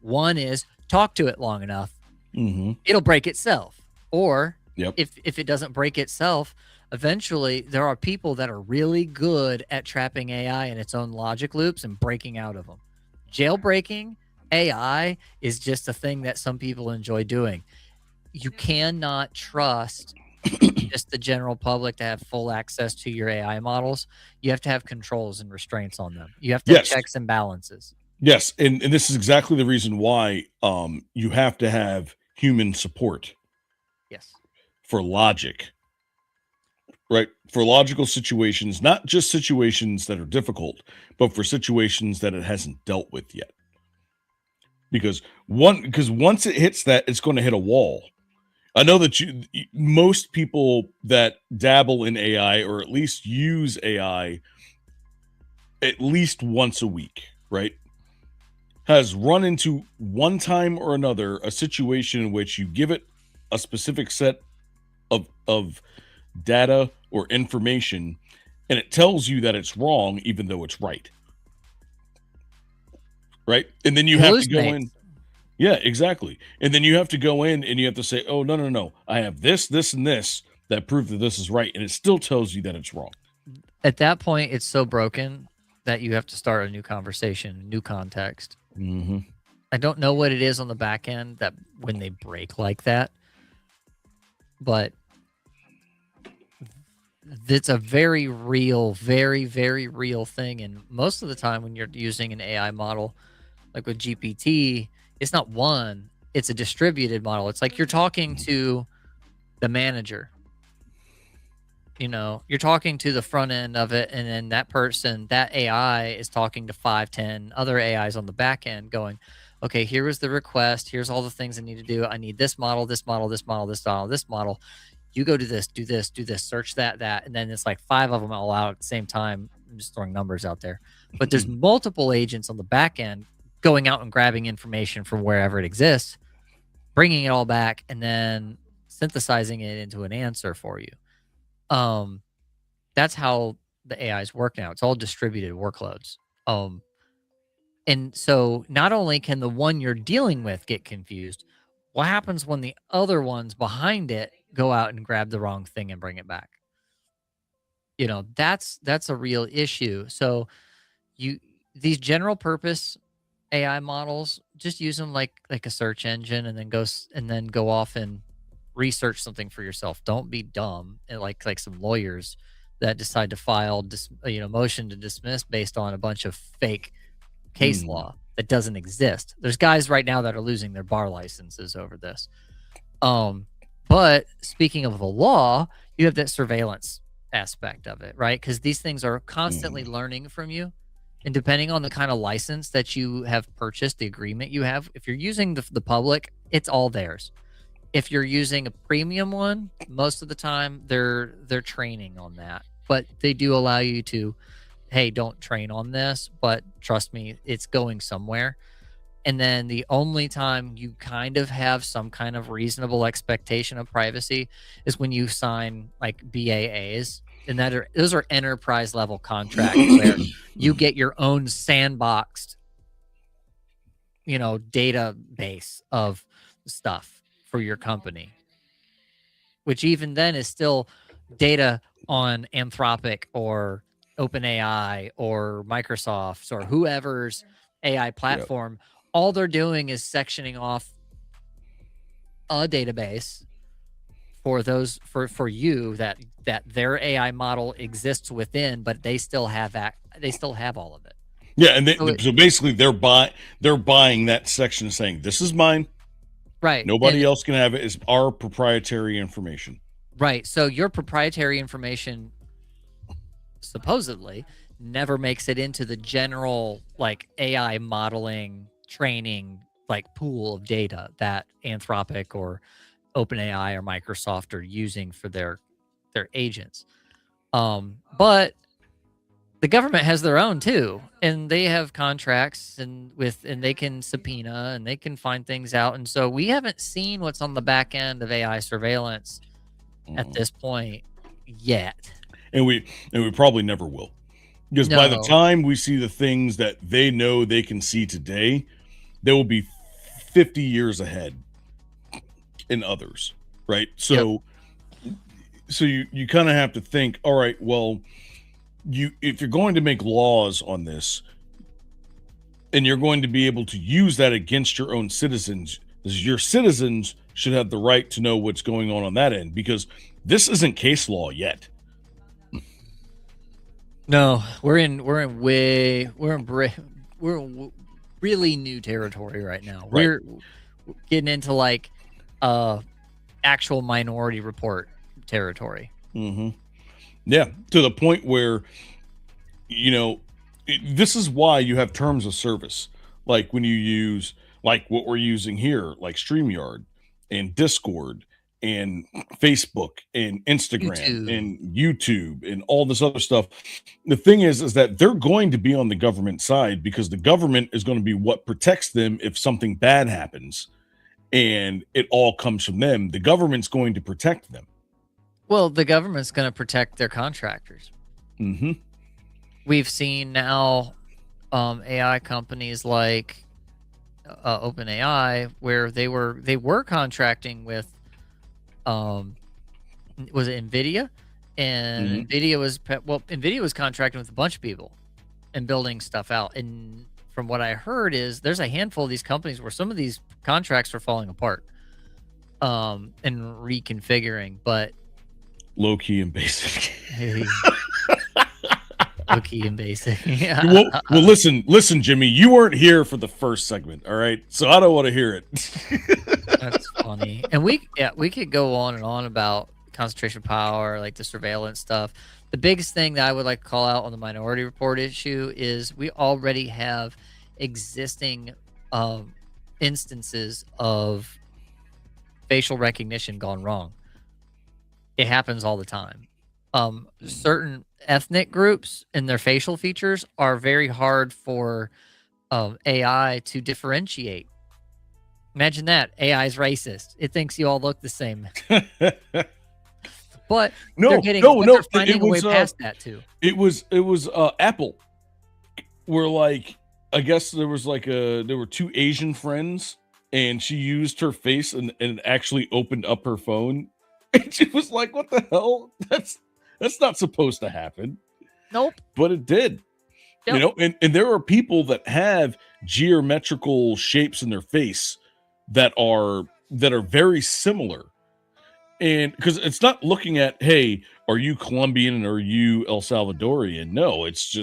One is talk to it long enough, it'll break itself. Or if it doesn't break itself, eventually there are people that are really good at trapping AI in its own logic loops and breaking out of them. Jailbreaking AI is just a thing that some people enjoy doing. You cannot trust just the general public to have full access to your AI models. You have to have controls and restraints on them. You have to have checks and balances. Yes, and this is exactly the reason why you have to have human support. Yes. For logic. Right? For logical situations, not just situations that are difficult, but for situations that it hasn't dealt with yet. Because once it hits that, it's going to hit a wall. I know that most people that dabble in AI or at least use AI at least once a week, right, has run into one time or another a situation in which you give it a specific set of data or information and it tells you that it's wrong even though it's right. Right? And then you have to go in. Yeah, exactly. And then you have to go in and you have to say, oh, no. I have this, and this that prove that this is right. And it still tells you that it's wrong. At that point, it's so broken that you have to start a new conversation, new context. I don't know what it is on the back end that when they break like that, but it's a very real, very, very real thing. And most of the time when you're using an AI model, like with GPT, it's not one, it's a distributed model. It's like you're talking to the manager. You know, you're talking to the front end of it, and then that person, that AI is talking to 5, 10 other AIs on the back end going, okay, here is the request. Here's all the things I need to do. I need this model, this model, this model, this model, this model. You go do this, do this, do this, search that. And then it's like 5 of them all out at the same time. I'm just throwing numbers out there. But there's multiple agents on the back end going out and grabbing information from wherever it exists, bringing it all back, and then synthesizing it into an answer for you. That's how the AIs work now. It's all distributed workloads. And so not only can the one you're dealing with get confused, what happens when the other ones behind it go out and grab the wrong thing and bring it back? You know, that's a real issue. So these general purpose AI models, just use them like a search engine, and then go off and research something for yourself. Don't be dumb and like some lawyers that decide to file motion to dismiss based on a bunch of fake case law that doesn't exist. There's guys right now that are losing their bar licenses over this. But speaking of the law, you have that surveillance aspect of it, right? Because these things are constantly learning from you. And depending on the kind of license that you have purchased, the agreement you have, if you're using the public, it's all theirs. If you're using a premium one, most of the time they're training on that. But they do allow you to, hey, don't train on this, but trust me, it's going somewhere. And then the only time you kind of have some kind of reasonable expectation of privacy is when you sign like BAAs. And those are enterprise level contracts where you get your own sandboxed, database of stuff for your company, which even then is still data on Anthropic or OpenAI or Microsoft's or whoever's AI platform. Yep. All they're doing is sectioning off a database for those for you that their AI model exists within, but they still have all of it. Yeah, and so basically they're buying that section, saying this is mine. Right. Nobody else can have it. It's our proprietary information. Right. So your proprietary information supposedly never makes it into the general like AI modeling training like pool of data that Anthropic or OpenAI or Microsoft are using for their agents. But the government has their own too, and they have contracts and they can subpoena and they can find things out. And so we haven't seen what's on the back end of AI surveillance at this point yet. And we probably never will. Because by the time we see the things that they know they can see today, they will be 50 years ahead in others, right? So you kind of have to think, all right, well, if you're going to make laws on this and you're going to be able to use that against your own citizens, your citizens should have the right to know what's going on that end, because this isn't case law yet. No, we're in really new territory right now. Right. We're getting into like actual Minority Report territory. Mm-hmm. Yeah, to the point where, this is why you have terms of service. Like when you use, like what we're using here, like StreamYard and Discord and Facebook and Instagram and YouTube and all this other stuff. The thing is that they're going to be on the government side, because the government is going to be what protects them if something bad happens, and it all comes from them. The government's going to protect them. Well, the government's going to protect their contractors. Mm-hmm. We've seen now AI companies like OpenAI, where they were contracting with was it NVIDIA? And NVIDIA was contracting with a bunch of people and building stuff out. And from what I heard is there's a handful of these companies where some of these contracts are falling apart and reconfiguring, but low key and basic. Low key and basic. Yeah. Well, listen, Jimmy, you weren't here for the first segment, all right? So I don't want to hear it. That's funny. And we could go on and on about concentration power, like the surveillance stuff. The biggest thing that I would like to call out on the Minority Report issue is we already have existing instances of facial recognition gone wrong. It happens all the time. Certain ethnic groups and their facial features are very hard for AI to differentiate. Imagine that. AI is racist. It thinks you all look the same. But they're finding a way past that too. It was Apple, where like I guess there were two Asian friends, and she used her face and actually opened up her phone, and she was like, "What the hell? That's not supposed to happen." Nope. But it did. Yep. You know, and there are people that have geometrical shapes in their face that are very similar. And because it's not looking at, hey, are you Colombian and are you El Salvadorian? No, it's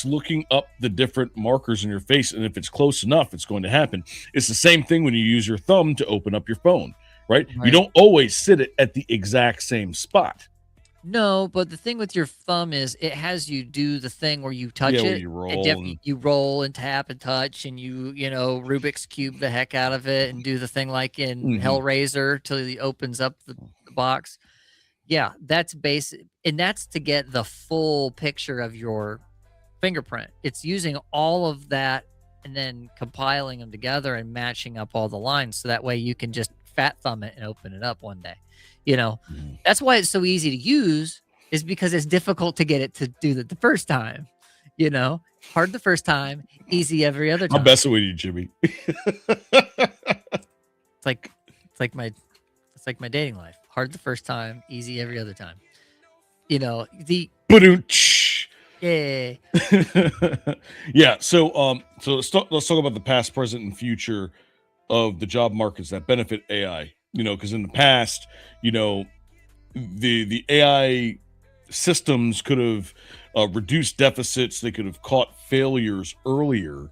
looking up the different markers in your face. And if it's close enough, it's going to happen. It's the same thing when you use your thumb to open up your phone, right? You don't always sit it at the exact same spot. No, but the thing with your thumb is it has you do the thing where you touch where it. you You roll and tap and touch, and you Rubik's Cube the heck out of it and do the thing like in Hellraiser till he opens up the box. Yeah, that's basic. And that's to get the full picture of your fingerprint. It's using all of that and then compiling them together and matching up all the lines. So that way you can just fat thumb it and open it up one day. That's why it's so easy to use, is because it's difficult to get it to do that the first time. Hard the first time, easy every other time. I'm messing with you, Jimmy. It's like my dating life. Hard the first time, easy every other time. Yeah. Yeah. So let's talk about the past, present, and future of the job markets that benefit AI. Because in the past, the AI systems could have reduced deficits. They could have caught failures earlier,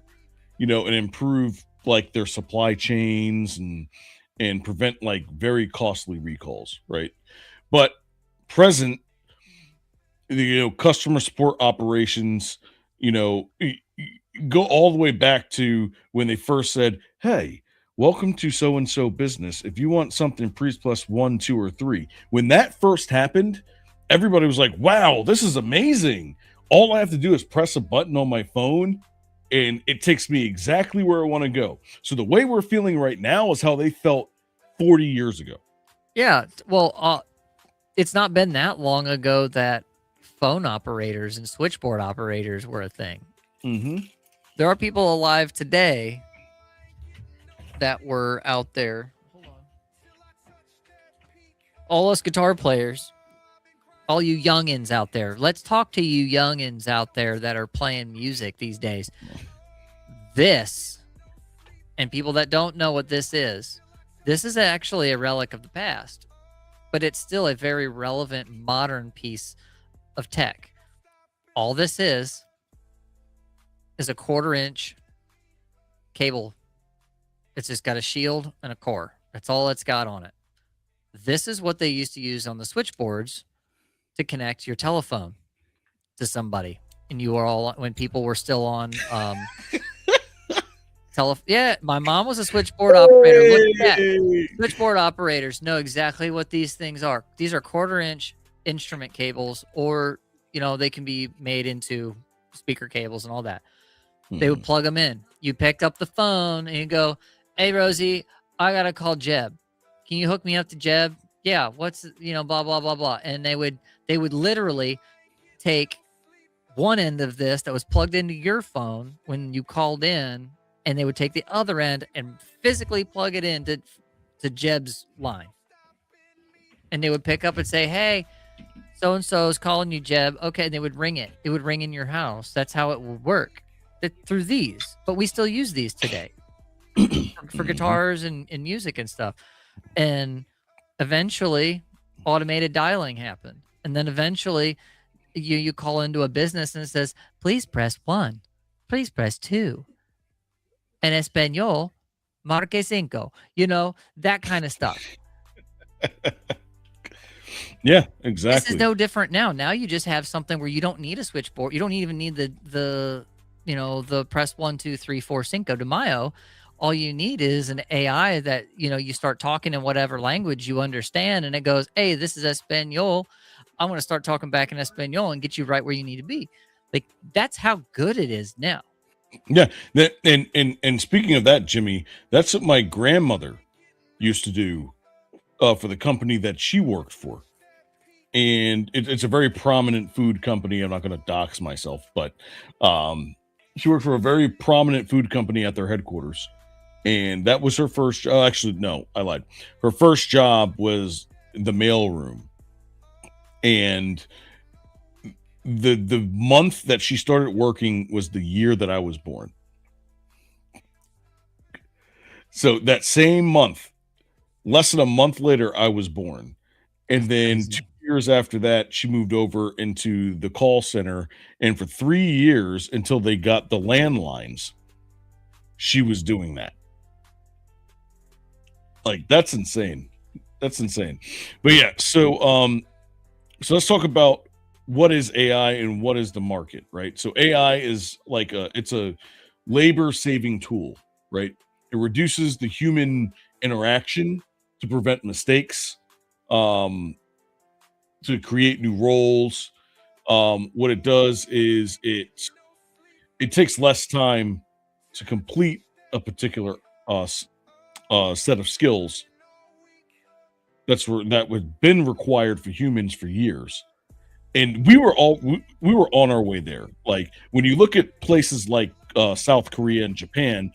and improve like their supply chains and prevent like very costly recalls, right? But present, customer support operations, go all the way back to when they first said, "Hey, welcome to so-and-so business. If you want something, please plus 1, 2, or 3. When that first happened, everybody was like, wow, this is amazing. All I have to do is press a button on my phone and it takes me exactly where I want to go. So the way we're feeling right now is how they felt 40 years ago. Yeah. Well, it's not been that long ago that phone operators and switchboard operators were a thing. Mm-hmm. There are people alive today that were out there. Hold on. All us guitar players, all you youngins out there. Let's talk to you youngins out there that are playing music these days. This, and people that don't know what this is actually a relic of the past, but it's still a very relevant modern piece of tech. All this is a 1/4-inch cable. It's just got a shield and a core. That's all it's got on it. This is what they used to use on the switchboards to connect your telephone to somebody. And you were all, when people were still on yeah, my mom was a switchboard operator. Look at that. Switchboard operators know exactly what these things are. These are 1/4-inch instrument cables, or they can be made into speaker cables and all that. They would plug them in. You picked up the phone and you go, "Hey, Rosie, I got to call Jeb. Can you hook me up to Jeb?" "Yeah, what's, blah, blah, blah, blah." And they would literally take one end of this that was plugged into your phone when you called in, and they would take the other end and physically plug it into Jeb's line. And they would pick up and say, "Hey, so-and-so is calling you, Jeb." Okay, and they would ring it. It would ring in your house. That's how it would work. Through these. But we still use these today. For guitars and music and stuff. And eventually automated dialing happened. And then eventually you call into a business and it says, "Please press 1. Please press 2. En español, marque 5." That kind of stuff. Yeah, This exactly. is no different now. Now you just have something where you don't need a switchboard. You don't even need the the press 1, 2, 3, 4 Cinco de Mayo. All you need is an AI that, you start talking in whatever language you understand, and it goes, hey, this is Espanol. I'm going to start talking back in Espanol and get you right where you need to be. Like, that's how good it is now. Yeah, that and speaking of that, Jimmy, that's what my grandmother used to do for the company that she worked for. And it's a very prominent food company. I'm not going to dox myself, but she worked for a very prominent food company at their headquarters, and that was her first. Actually, no, I lied. Her first job was the mailroom, and the month that she started working was the year that I was born. So that same month, less than a month later, I was born. And then 2 years after that, she moved over into the call center. And for 3 years, until they got the landlines, she was doing that. Like, that's insane. That's insane. But yeah, so let's talk about what is AI and what is the market, right? So AI is like it's a labor saving tool, right? It reduces the human interaction to prevent mistakes, um, to create new roles. What it does is it takes less time to complete a particular set of skills that would been required for humans for years. And we were on our way there. Like, when you look at places like South Korea and Japan,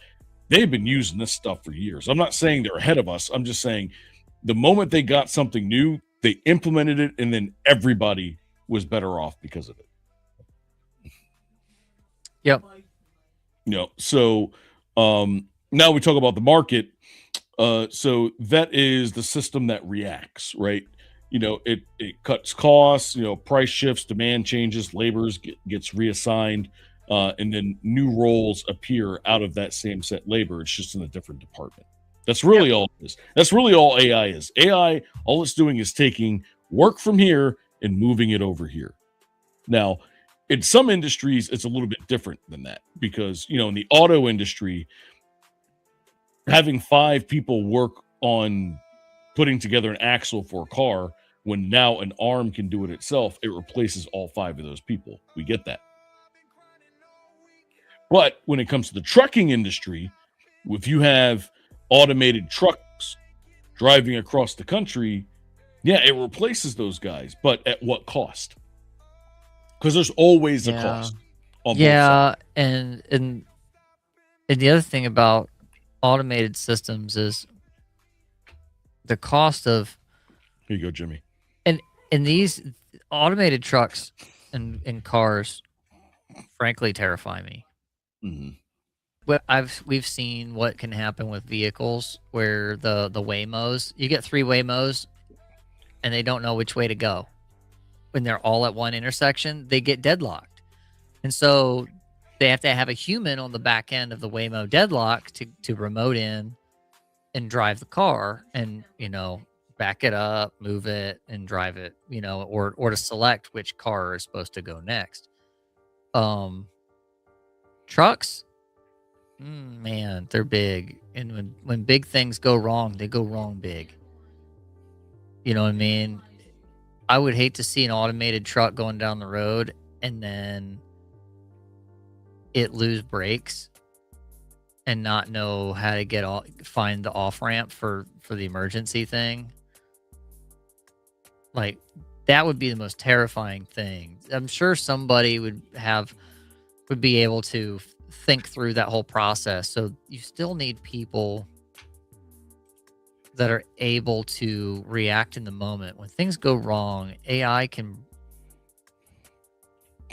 they've been using this stuff for years. I'm not saying they're ahead of us. I'm just saying the moment they got something new, they implemented it, and then everybody was better off because of it. Yep. So now we talk about the market. So that is the system that reacts, right? It cuts costs, price shifts, demand changes, gets reassigned, and then new roles appear out of that same set labor. It's just in a different department. That's really all it is. That's really all AI is. AI, all it's doing is taking work from here and moving it over here. Now, in some industries, it's a little bit different than that because, in the auto industry, having 5 people work on putting together an axle for a car when now an arm can do it itself, it replaces all 5 of those people. We get that. But when it comes to the trucking industry, if you have automated trucks driving across the country, yeah, it replaces those guys, but at what cost? Because there's always a cost on both sides. and the other thing about automated systems is the cost of. Here you go, Jimmy. And these automated trucks and cars, frankly, terrify me. Mm-hmm. We've seen what can happen with vehicles where the Waymos, you get 3 Waymos, and they don't know which way to go. When they're all at one intersection, they get deadlocked, and so they have to have a human on the back end of the Waymo deadlock to remote in and drive the car, and back it up, move it, and drive it, or to select which car is supposed to go next. Trucks, man, they're big, and when big things go wrong, they go wrong big. You know what I mean? I would hate to see an automated truck going down the road and then it lose brakes and not know how to find the off ramp for the emergency thing. Like, that would be the most terrifying thing. I'm sure somebody would be able to think through that whole process. So you still need people that are able to react in the moment. When things go wrong,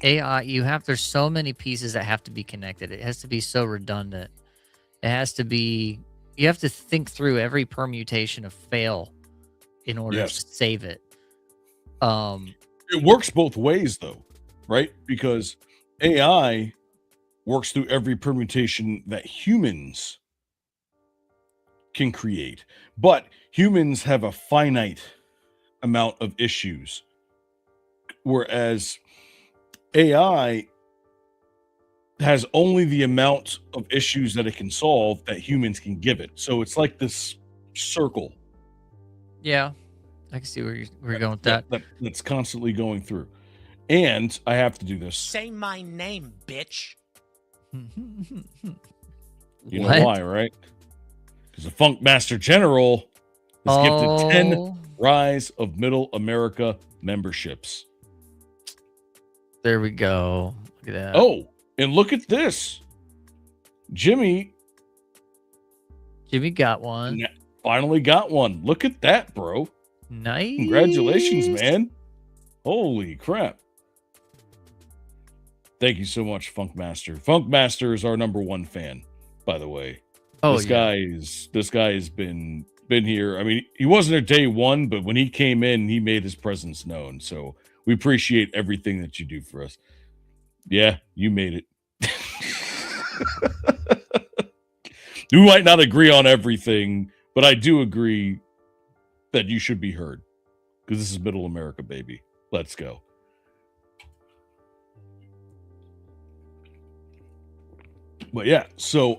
there's so many pieces that have to be connected. It has to be so redundant. You have to think through every permutation of fail in order to save it. It works both ways, though, right? Because AI works through every permutation that humans can create, but humans have a finite amount of issues, whereas AI has only the amount of issues that it can solve that humans can give it. So it's like this circle Yeah, I can see where you're going with that. that's constantly going through. And I have to do this. Say my name, bitch. You know why, right? Because the Funk Master General has gifted 10 Rise of Middle America memberships. There we go. Look at that. Oh, and look at this. Jimmy got one. Finally got one. Look at that, bro. Nice. Congratulations, man. Holy crap. Thank you so much, Funk Master. Funk Master is our number one fan, by the way. Oh, this guy has been here. I mean, he wasn't there day one, but when he came in, he made his presence known. So we appreciate everything that you do for us. Yeah, you made it. We might not agree on everything, but I do agree that you should be heard, because this is Middle America, baby. Let's go. But yeah, so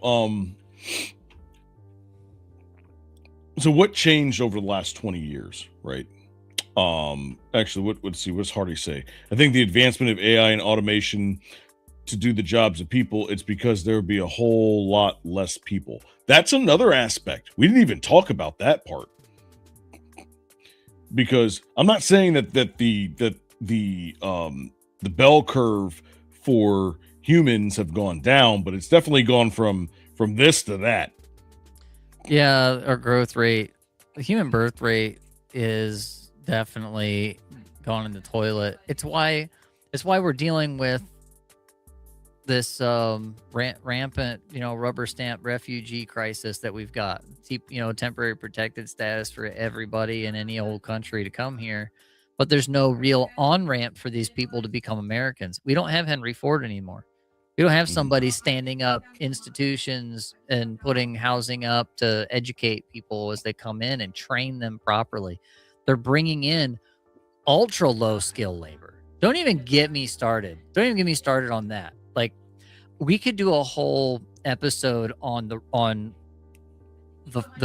what changed over the last 20 years, right? Actually, let's see, what's Hardy say? I think the advancement of AI and automation to do the jobs of people, it's because there would be a whole lot less people. That's another aspect. We didn't even talk about that part. Because I'm not saying that the bell curve for humans have gone down, but it's definitely gone from this to that. Yeah, our growth rate, the human birth rate is definitely gone in the toilet. It's why we're dealing with this rampant, rubber stamp refugee crisis that we've got. Temporary protected status for everybody in any old country to come here, but there's no real on-ramp for these people to become Americans. We don't have Henry Ford anymore. We don't have somebody standing up institutions and putting housing up to educate people as they come in and train them properly. They're bringing in ultra low skill labor. Don't even get me started. Don't even get me started on that. Like, we could do a whole episode on the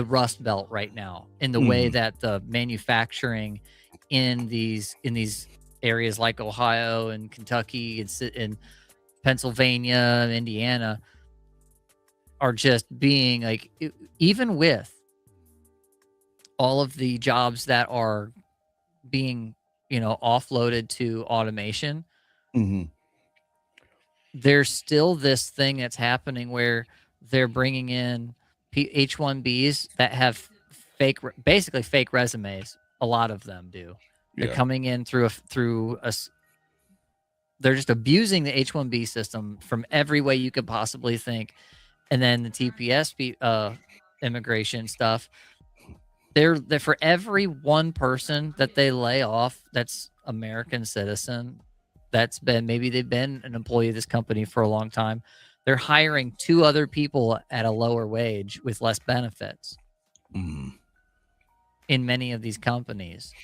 Rust Belt right now, in the way that the manufacturing in these areas like Ohio and Kentucky and Pennsylvania and Indiana are just being like, even with all of the jobs that are being, offloaded to automation, there's still this thing that's happening where they're bringing in H-1Bs that have basically fake resumes. A lot of them do. They're coming in through a they're just abusing the H-1B system from every way you could possibly think. And then the TPS immigration stuff, they're for every one person that they lay off that's American citizen, maybe they've been an employee of this company for a long time, they're hiring 2 other people at a lower wage with less benefits in many of these companies.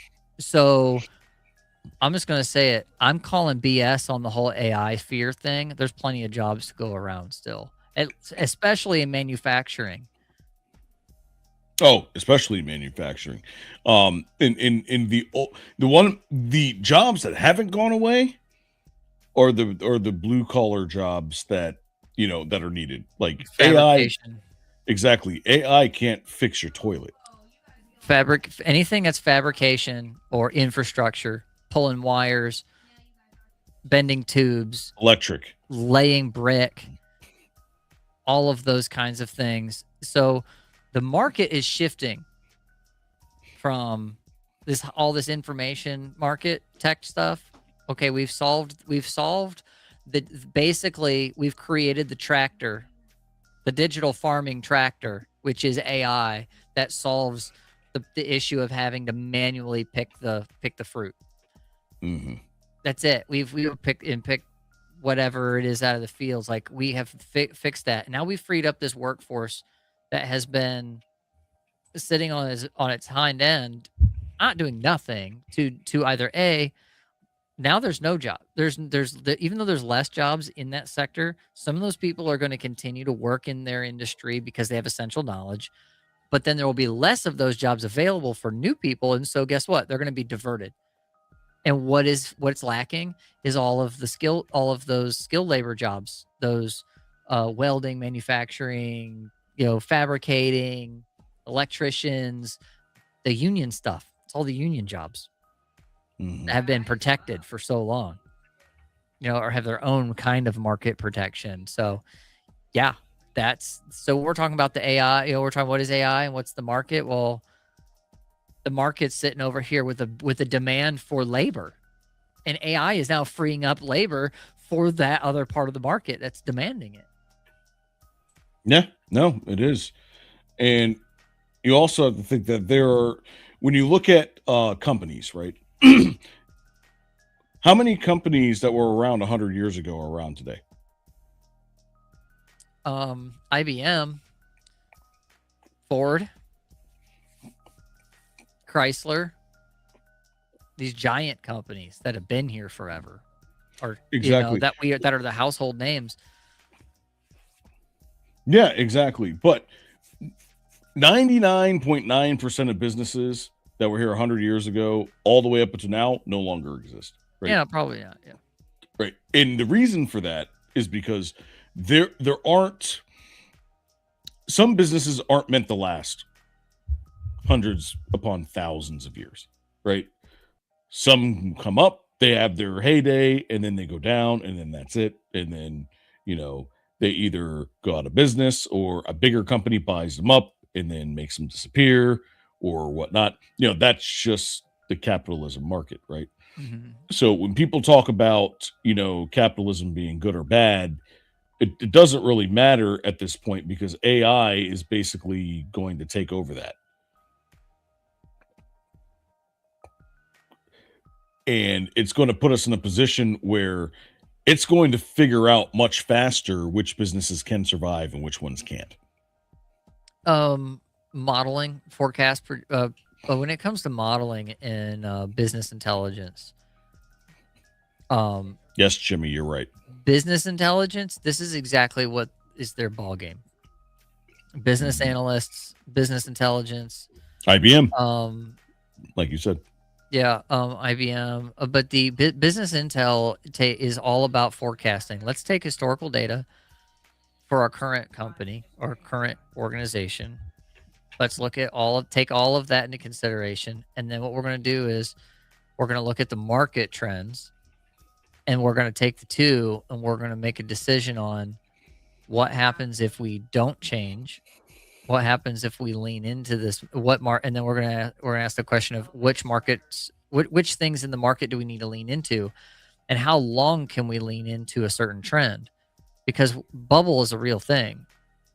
So I'm just going to say it. I'm calling BS on the whole AI fear thing. There's plenty of jobs to go around still, especially in manufacturing. Oh, especially manufacturing. In the jobs that haven't gone away are the blue collar jobs that that are needed, like AI. Exactly. AI can't fix your toilet. Anything that's fabrication or infrastructure, pulling wires, bending tubes, electric, laying brick, all of those kinds of things. So the market is shifting from all this information market tech stuff. Okay, we've solved basically we've created the tractor, the digital farming tractor, which is AI that solves the issue of having to manually pick the fruit. That's it. We've picked whatever it is out of the fields. Like, we have fixed that. Now we've freed up this workforce that has been sitting on its hind end not doing nothing to either A, now there's no job. Even though there's less jobs in that sector, some of those people are going to continue to work in their industry because they have essential knowledge. But then there will be less of those jobs available for new people, and so guess what? They're going to be diverted. And what's lacking is all of those skilled labor jobs, those welding, manufacturing, fabricating, electricians, the union stuff. It's all the union jobs that have been protected for so long, or have their own kind of market protection. So yeah, so we're talking about the AI, we're talking what is AI and what's the market? Well, the market's sitting over here with a demand for labor, and AI is now freeing up labor for that other part of the market that's demanding it. Yeah, no, it is. And you also have to think that when you look at companies, right? How many companies that were around 100 years ago are around today? IBM, Ford, Chrysler, these giant companies that have been here forever, or exactly that are the household names. Yeah, exactly. But 99.9% of businesses that were here 100 years ago, all the way up until now, no longer exist. Right? Yeah, probably not. Yeah. Right. And the reason for that is because there aren't, some businesses aren't meant to last hundreds upon thousands of years, right? Some come up, they have their heyday, and then they go down, and then that's it. And then, they either go out of business, or a bigger company buys them up and then makes them disappear or whatnot. That's just the capitalism market, right? Mm-hmm. So when people talk about, capitalism being good or bad, it doesn't really matter at this point, because AI is basically going to take over that. And it's going to put us in a position where it's going to figure out much faster which businesses can survive and which ones can't. Modeling, forecast, when it comes to modeling in business intelligence. Yes, Jimmy, you're right. Business intelligence, this is exactly what is their ball game. Business analysts, business intelligence. IBM. Like you said. Yeah, IBM. But the business intel is all about forecasting. Let's take historical data for our current company or current organization. Let's look at take all of that into consideration. And then what we're going to do is we're going to look at the market trends, and we're going to take the two, and we're going to make a decision on what happens if we don't change. What happens if we lean into this? And then we're gonna ask the question of which markets, which things in the market do we need to lean into, and how long can we lean into a certain trend? Because bubble is a real thing.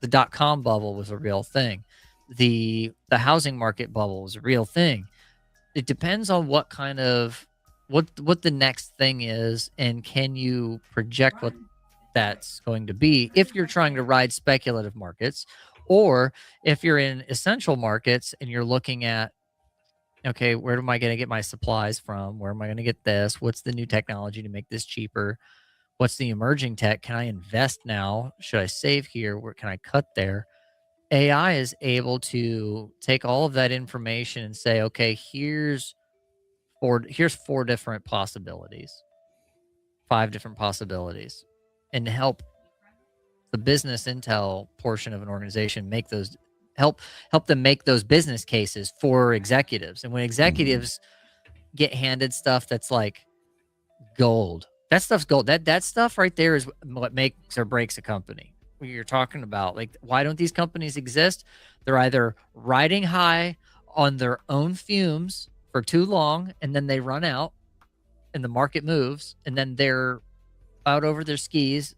The .com bubble was a real thing. The housing market bubble was a real thing. It depends on what kind of what the next thing is, and can you project what that's going to be if you're trying to ride speculative markets. Or if you're in essential markets and you're looking at, okay, where am I going to get my supplies from? Where am I going to get this? What's the new technology to make this cheaper? What's the emerging tech? Can I invest now? Should I save here? Where can I cut there? AI is able to take all of that information and say, okay, here's four different possibilities, 5 different possibilities, and help the business intel portion of an organization help them make those business cases for executives. And when executives get handed stuff that's like gold, that stuff's gold. That stuff right there is what makes or breaks a company. When you're talking about, like, why don't these companies exist? They're either riding high on their own fumes for too long, and then they run out and the market moves, and then they're out over their skis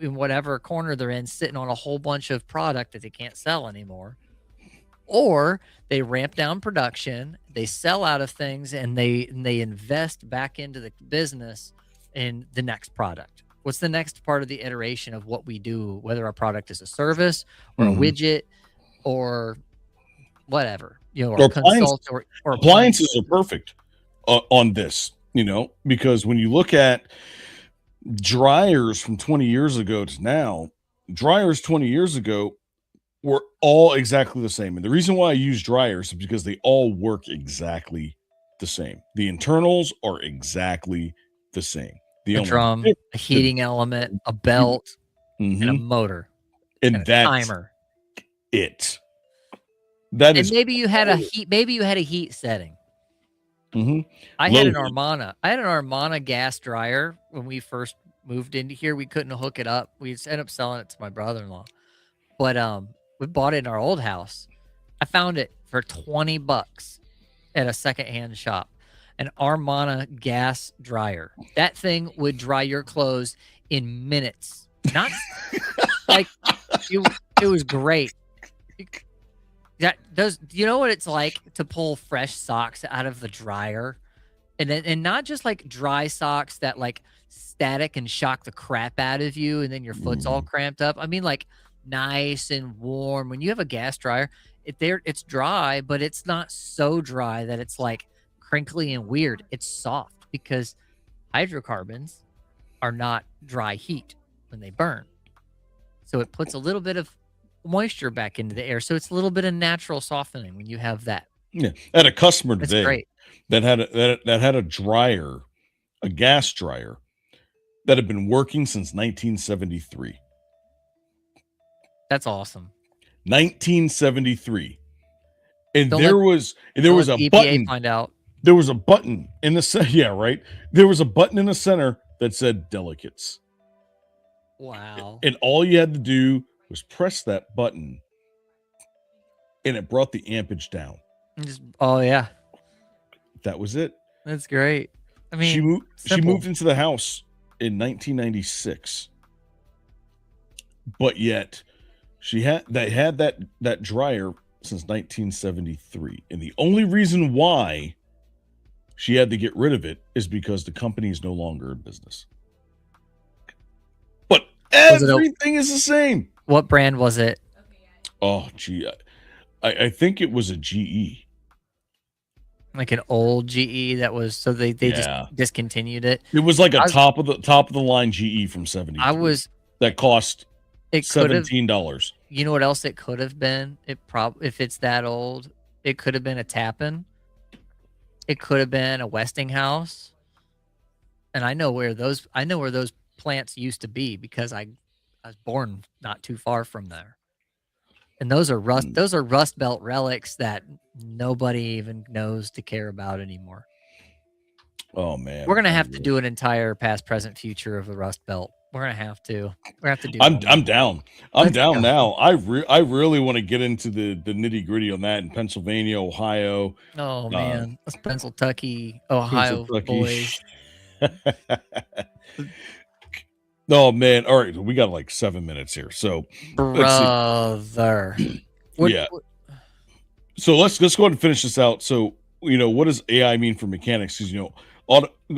in whatever corner they're in, sitting on a whole bunch of product that they can't sell anymore. Or they ramp down production, they sell out of things, and they invest back into the business in the next product. What's the next part of the iteration of what we do, whether our product is a service or a widget or whatever. or consult or appliances are perfect on this, because when you look at dryers from 20 years ago to now, dryers 20 years ago were all exactly the same. And the reason why I use dryers is because they all work exactly the same. The internals are exactly the same. a drum, a heating element, a belt, and a motor, and a that's timer. It. That And is maybe you had a heat. Maybe you had a heat setting. I had an Armana. I had an Armana gas dryer when we first moved into here. We couldn't hook it up. We ended up selling it to my brother-in-law. But we bought it in our old house. I found it for $20 at a secondhand shop. An Armana gas dryer. That thing would dry your clothes in minutes. Not like it was great. Do you know what it's like to pull fresh socks out of the dryer? And not just like dry socks that like static and shock the crap out of you and then your foot's all cramped up. I mean like nice and warm. When you have a gas dryer, it's dry, but it's not so dry that it's like crinkly and weird. It's soft because hydrocarbons are not dry heat when they burn. So it puts a little bit of moisture back into the air. So it's a little bit of natural softening when you have that. Yeah. I had a customer That's today great. that had a dryer, a gas dryer that had been working since 1973. That's awesome. 1973. And Don't there let- was a don't let the EPA button. find out. There was a button in the center. Yeah, right. There was a button in the center that said delicates. Wow. And all you had to do was press that button and it brought the ampage down. Oh yeah. That was it. That's great. I mean, she moved into the house in 1996. But yet she had that dryer since 1973. And the only reason why she had to get rid of it is because the company is no longer in business. But everything is the same. What brand was it? Oh, gee. I think it was a GE. Like an old GE that was they just discontinued it. It was like a top of the line GE from 70. That cost $17. You know what else it could have been? If it's that old, it could have been a Tappan. It could have been a Westinghouse. And I know where those plants used to be because I was born not too far from there. And those are Rust Belt relics that nobody even knows to care about anymore. Oh man. We're gonna have to do an entire past, present, future of the Rust Belt. We're gonna have to. We're gonna have to do. I'm down. I'm down now. I really want to get into the nitty gritty on that in Pennsylvania, Ohio. Oh man, those Pennsylvania, Ohio boys. Oh man! All right, we got like 7 minutes here, so brother. Yeah. So let's go ahead and finish this out. So what does AI mean for mechanics? Because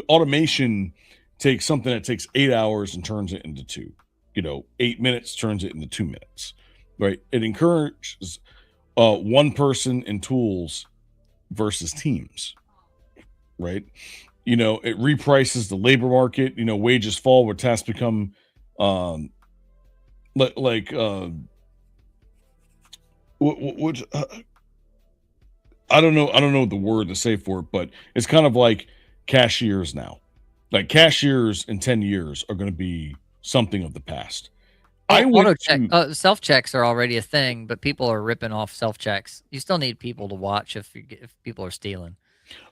automation takes something that takes 8 hours and turns it into 2. 8 minutes turns it into 2 minutes. Right? It encourages one person and tools versus teams. Right? It reprices the labor market. Wages fall where tasks become I don't know the word to say for it, but it's kind of like cashiers now. Like cashiers in 10 years are going to be something of the past. Self checks are already a thing, but people are ripping off self checks. You still need people to watch if people are stealing.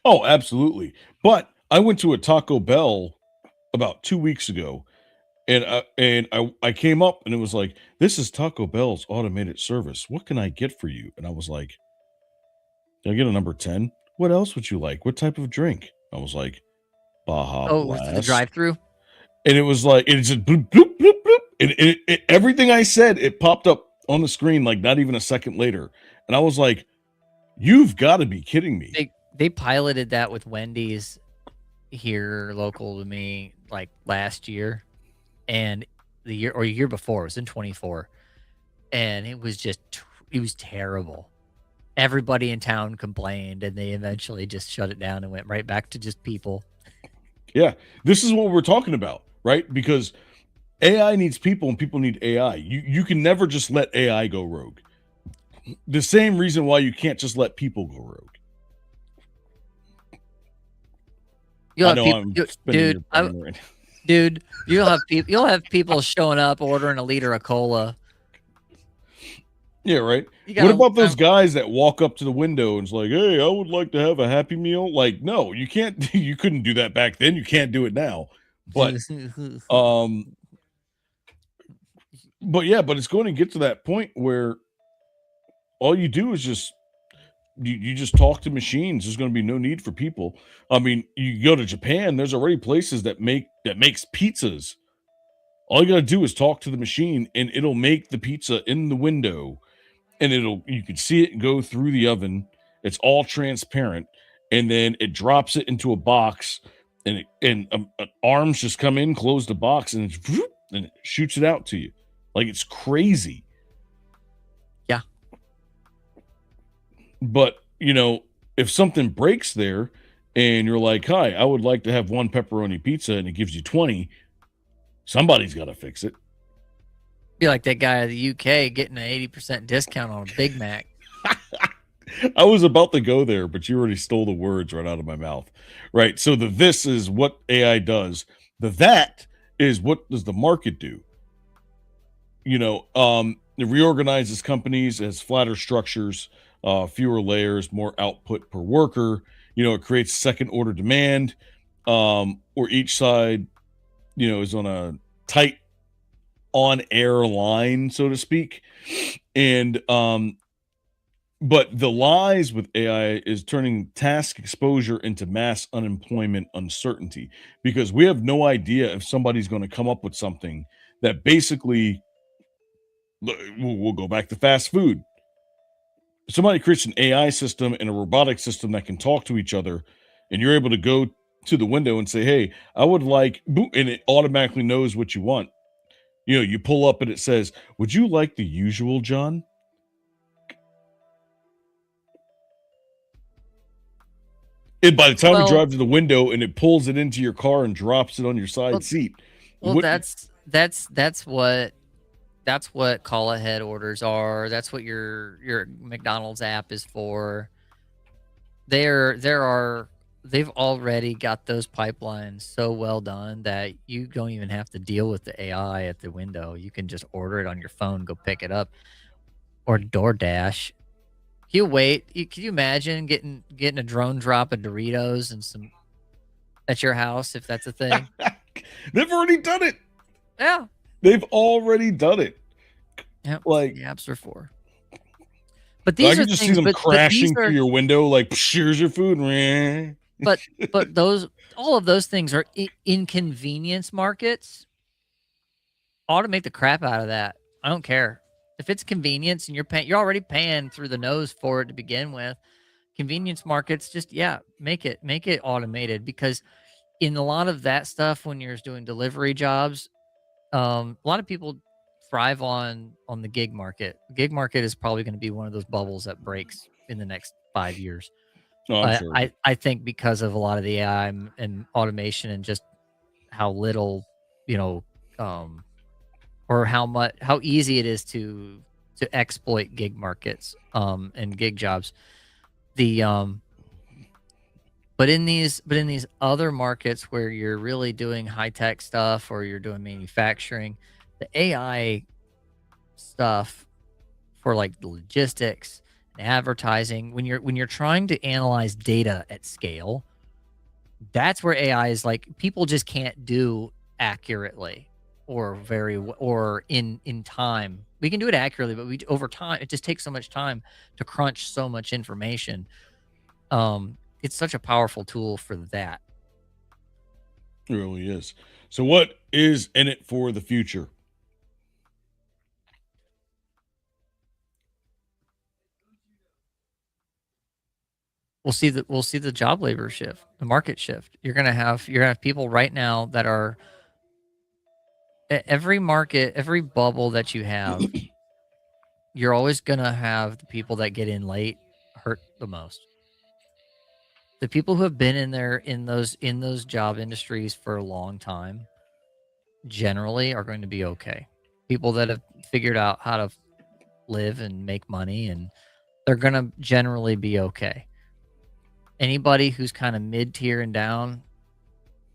Oh, absolutely. But I went to a Taco Bell about 2 weeks ago, and I came up and it was like, "This is Taco Bell's automated service. What can I get for you?" And I was like, "Can I get a number 10? What else would you like? What type of drink?" I was like, "Baja Blast." The drive-through. And it was like it just bloop bloop bloop bloop, and everything I said it popped up on the screen like not even a second later, and I was like, "You've got to be kidding me!" They piloted that with Wendy's here local to me like last year, and the year before, it was in 24, and it was terrible. everybody in town complained, and they eventually just shut it down and went right back to just people. Yeah, this is what we're talking about, right? Because AI needs people and people need AI. You can never just let AI go rogue. The same reason why you can't just let people go rogue. You'll I have know people, I'm spinning your brain right now. dude. You'll have people showing up ordering a liter of cola. Yeah, right. You What gotta- about those guys that walk up to the window and it's like, "Hey, I would like to have a Happy Meal." Like, no, you can't. You couldn't do that back then. You can't do it now. But but it's going to get to that point where all you do is just you just talk to machines. There's going to be no need for people. I mean, you go to Japan, there's already places that makes pizzas. All you got to do is talk to the machine and it'll make the pizza in the window, and you can see it go through the oven. It's all transparent, and then it drops it into a box, and arms just come in, close the box, and and it shoots it out to you. Like, it's crazy. Yeah. But, if something breaks there and you're like, "Hi, I would like to have one pepperoni pizza," and it gives you 20, somebody's got to fix it. Be like that guy in the UK getting an 80% discount on a Big Mac. I was about to go there, but you already stole the words right out of my mouth. Right. So this is what AI does. The that is what does the market do? It reorganizes companies as flatter structures, fewer layers, more output per worker. It creates second order demand, or each side, is on a tight on air line, so to speak. And but the lies with AI is turning task exposure into mass unemployment uncertainty, because we have no idea if somebody's going to come up with something that basically we'll go back to fast food. Somebody creates an AI system and a robotic system that can talk to each other, and you're able to go to the window and say, "Hey, I would like," and it automatically knows what you want. You pull up and it says, "Would you like the usual, John?" And by the time we drive to the window and it pulls it into your car and drops it on your side seat. Well, that's what call ahead orders are. That's what your McDonald's app is for. They've already got those pipelines so well done that you don't even have to deal with the AI at the window. You can just order it on your phone, go pick it up, or DoorDash. Can you imagine getting a drone drop of Doritos and some at your house if that's a thing? They've already done it. Yeah. They've already done it. Yep. Like, the apps are for. But these I are can just things, see them crashing through your window, like, "Here's your food." But all of those things are inconvenience markets. Automate the crap out of that. I don't care. If it's convenience and you're already paying through the nose for it to begin with. Convenience markets, just make it automated, because in a lot of that stuff, when you're doing delivery jobs, a lot of people thrive on the gig market. Gig market is probably going to be one of those bubbles that breaks in the next 5 years. Oh, I'm sure. I think because of a lot of the AI and automation and just how little, or how easy it is to exploit gig markets and gig jobs. But in these other markets where you're really doing high tech stuff or you're doing manufacturing, the AI stuff for like logistics and advertising, when you're trying to analyze data at scale, that's where AI is like, people just can't do accurately or in time. We can do it accurately, but over time it just takes so much time to crunch so much information. It's such a powerful tool for that. It really is. So what is in it for the future? We'll see the job labor shift, the market shift. You're gonna have people right now that are every market, every bubble that you have. You're always gonna have the people that get in late hurt the most. The people who have been in those job industries for a long time generally are going to be okay. People that have figured out how to live and make money, and they're going to generally be okay. Anybody who's kind of mid-tier and down,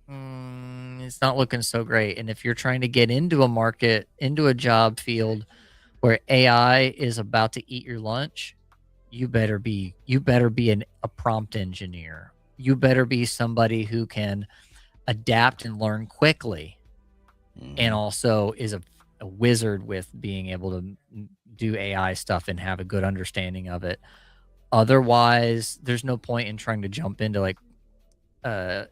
it's not looking so great. And if you're trying to get into a market, into a job field where AI is about to eat your lunch, you better be a prompt engineer. You better be somebody who can adapt and learn quickly, and also is a wizard with being able to do AI stuff and have a good understanding of it. Otherwise, there's no point in trying to jump into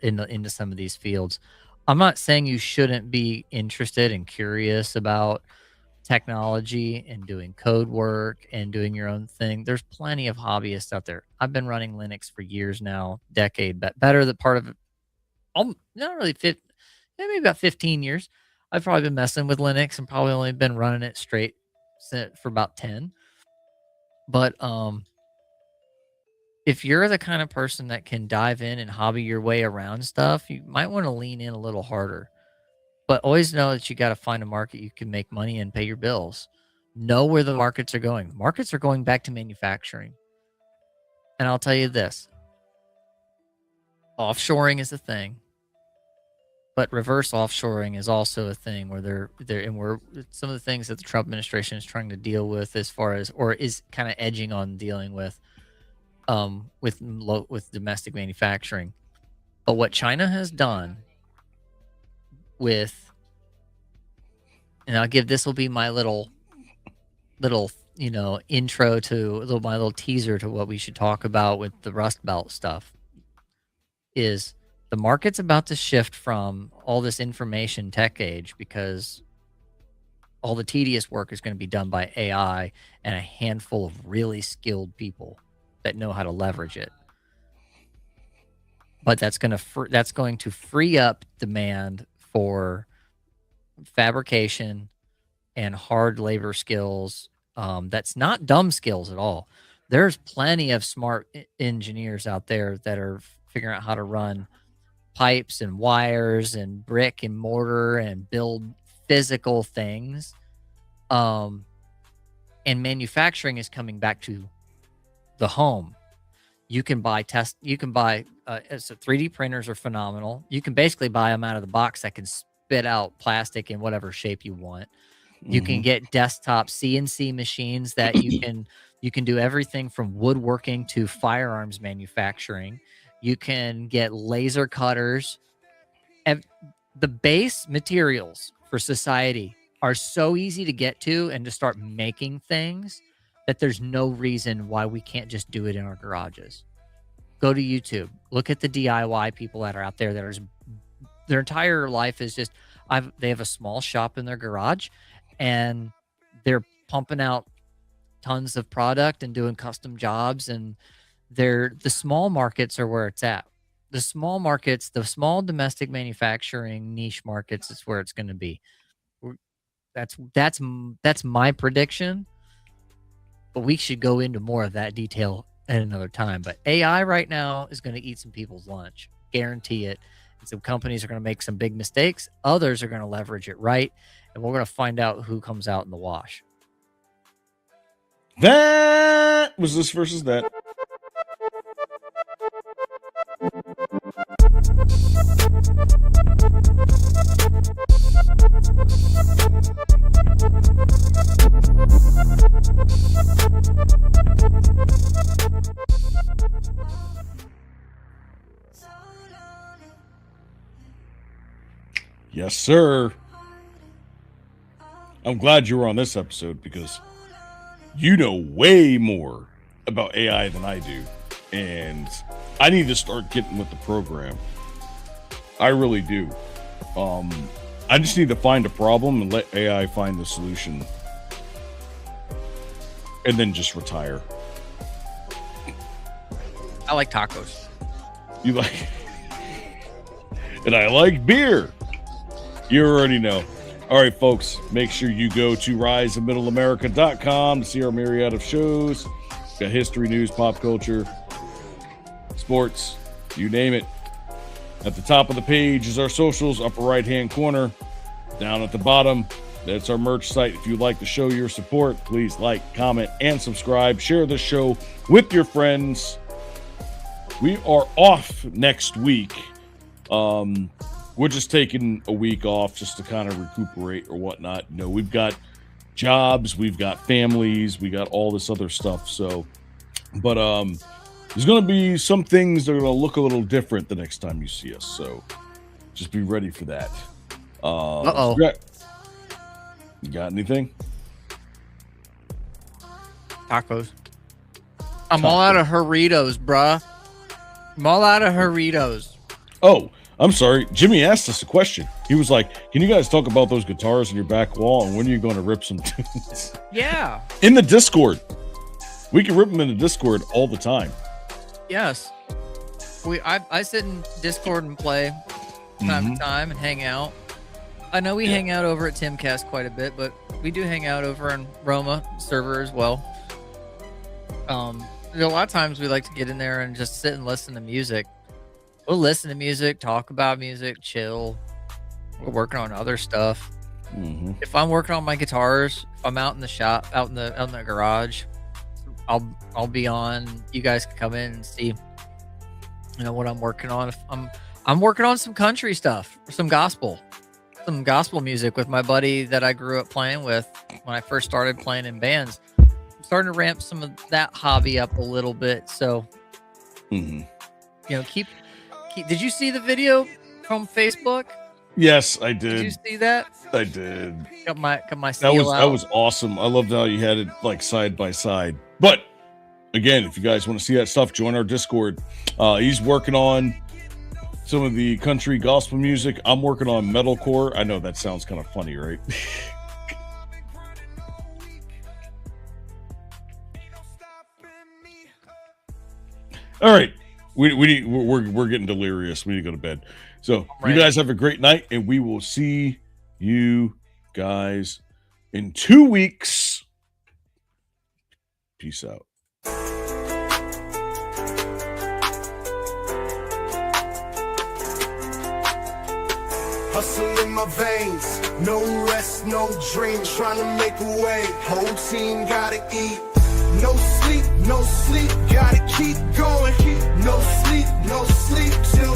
into some of these fields. I'm not saying you shouldn't be interested and curious about technology and doing code work and doing your own thing. There's plenty of hobbyists out there. I've been running Linux for years now, decade, but better the part of it. Not really maybe about 15 years. I've probably been messing with Linux and probably only been running it straight for about 10. But if you're the kind of person that can dive in and hobby your way around stuff, you might want to lean in a little harder. But always know that you got to find a market you can make money and pay your bills. Know where the markets are going. Markets are going back to manufacturing. And I'll tell you this. Offshoring is a thing. But reverse offshoring is also a thing where we're some of the things that the Trump administration is trying to deal with as far as, or is kind of edging on dealing with domestic manufacturing. But what China has done with, and this will be my little intro to my little teaser to what we should talk about with the Rust Belt stuff, is the market's about to shift from all this information tech age, because all the tedious work is going to be done by AI and a handful of really skilled people that know how to leverage it. But that's going to free up demand for fabrication and hard labor skills. That's not dumb skills at all. There's plenty of smart engineers out there that are figuring out how to run pipes and wires and brick and mortar and build physical things. And manufacturing is coming back to the home. You can buy 3D printers are phenomenal. You can basically buy them out of the box that can spit out plastic in whatever shape you want. You can get desktop CNC machines that you can do everything from woodworking to firearms manufacturing. You can get laser cutters. The base materials for society are so easy to get to and to start making things that there's no reason why we can't just do it in our garages. Go to YouTube. Look at the DIY people that are out there their entire life is just, they have a small shop in their garage and they're pumping out tons of product and doing custom jobs, and the small markets are where it's at. The small markets, the small domestic manufacturing niche markets is where it's going to be. That's my prediction, but we should go into more of that detail at another time. But AI right now is going to eat some people's lunch. Guarantee it. And some companies are going to make some big mistakes. Others are going to leverage it right. And we're going to find out who comes out in the wash. That was this versus that. Yes, sir. I'm glad you were on this episode because you know way more about AI than I do. And I need to start getting with the program. I really do. I just need to find a problem and let AI find the solution. And then just retire. I like tacos. You like... And I like beer. You already know. All right, folks, make sure you go to riseofmiddleamerica.com to see our myriad of shows. Got history, news, pop culture, sports, you name it. At the top of the page is our socials, upper right-hand corner. Down at the bottom, that's our merch site. If you'd like to show your support, please like, comment, and subscribe. Share the show with your friends. We are off next week. We're just taking a week off just to kind of recuperate or whatnot. You know, we've got jobs, we've got families, we got all this other stuff. So, but there's going to be some things that are going to look a little different the next time you see us. So just be ready for that. Uh-oh. You got anything? Tacos. I'm all out of Doritos, bruh. I'm all out of Doritos. Oh, I'm sorry. Jimmy asked us a question. He was like, can you guys talk about those guitars in your back wall and when are you going to rip some tunes? Yeah. In the Discord. We can rip them in the Discord all the time. Yes. I sit in Discord and play time to time and hang out. I know we hang out over at Timcast quite a bit, but we do hang out over on Roma server as well. A lot of times we like to get in there and just sit and listen to music. We'll listen to music, talk about music, chill. We're working on other stuff. If I'm working on my guitars, if I'm out in the shop, out in the garage, I'll be on. You guys can come in and see, you know, what I'm working on. If I'm working on some country stuff, some gospel music with my buddy that I grew up playing with when I first started playing in bands. I'm starting to ramp some of that hobby up a little bit. So, you know, keep. Did you see the video from Facebook? Yes, I did. Did you see that? I did. Got my seal out. That was awesome. I loved how you had it like side by side. But again, if you guys want to see that stuff, join our Discord. He's working on some of the country gospel music. I'm working on metalcore. I know that sounds kind of funny, right? All right. We're getting delirious. We need to go to bed. So you guys have a great night, and we will see you guys in 2 weeks. Peace out. Hustle in my veins, no rest, no dream, trying to make a way. Whole team gotta eat. No sleep, gotta keep going. No sleep till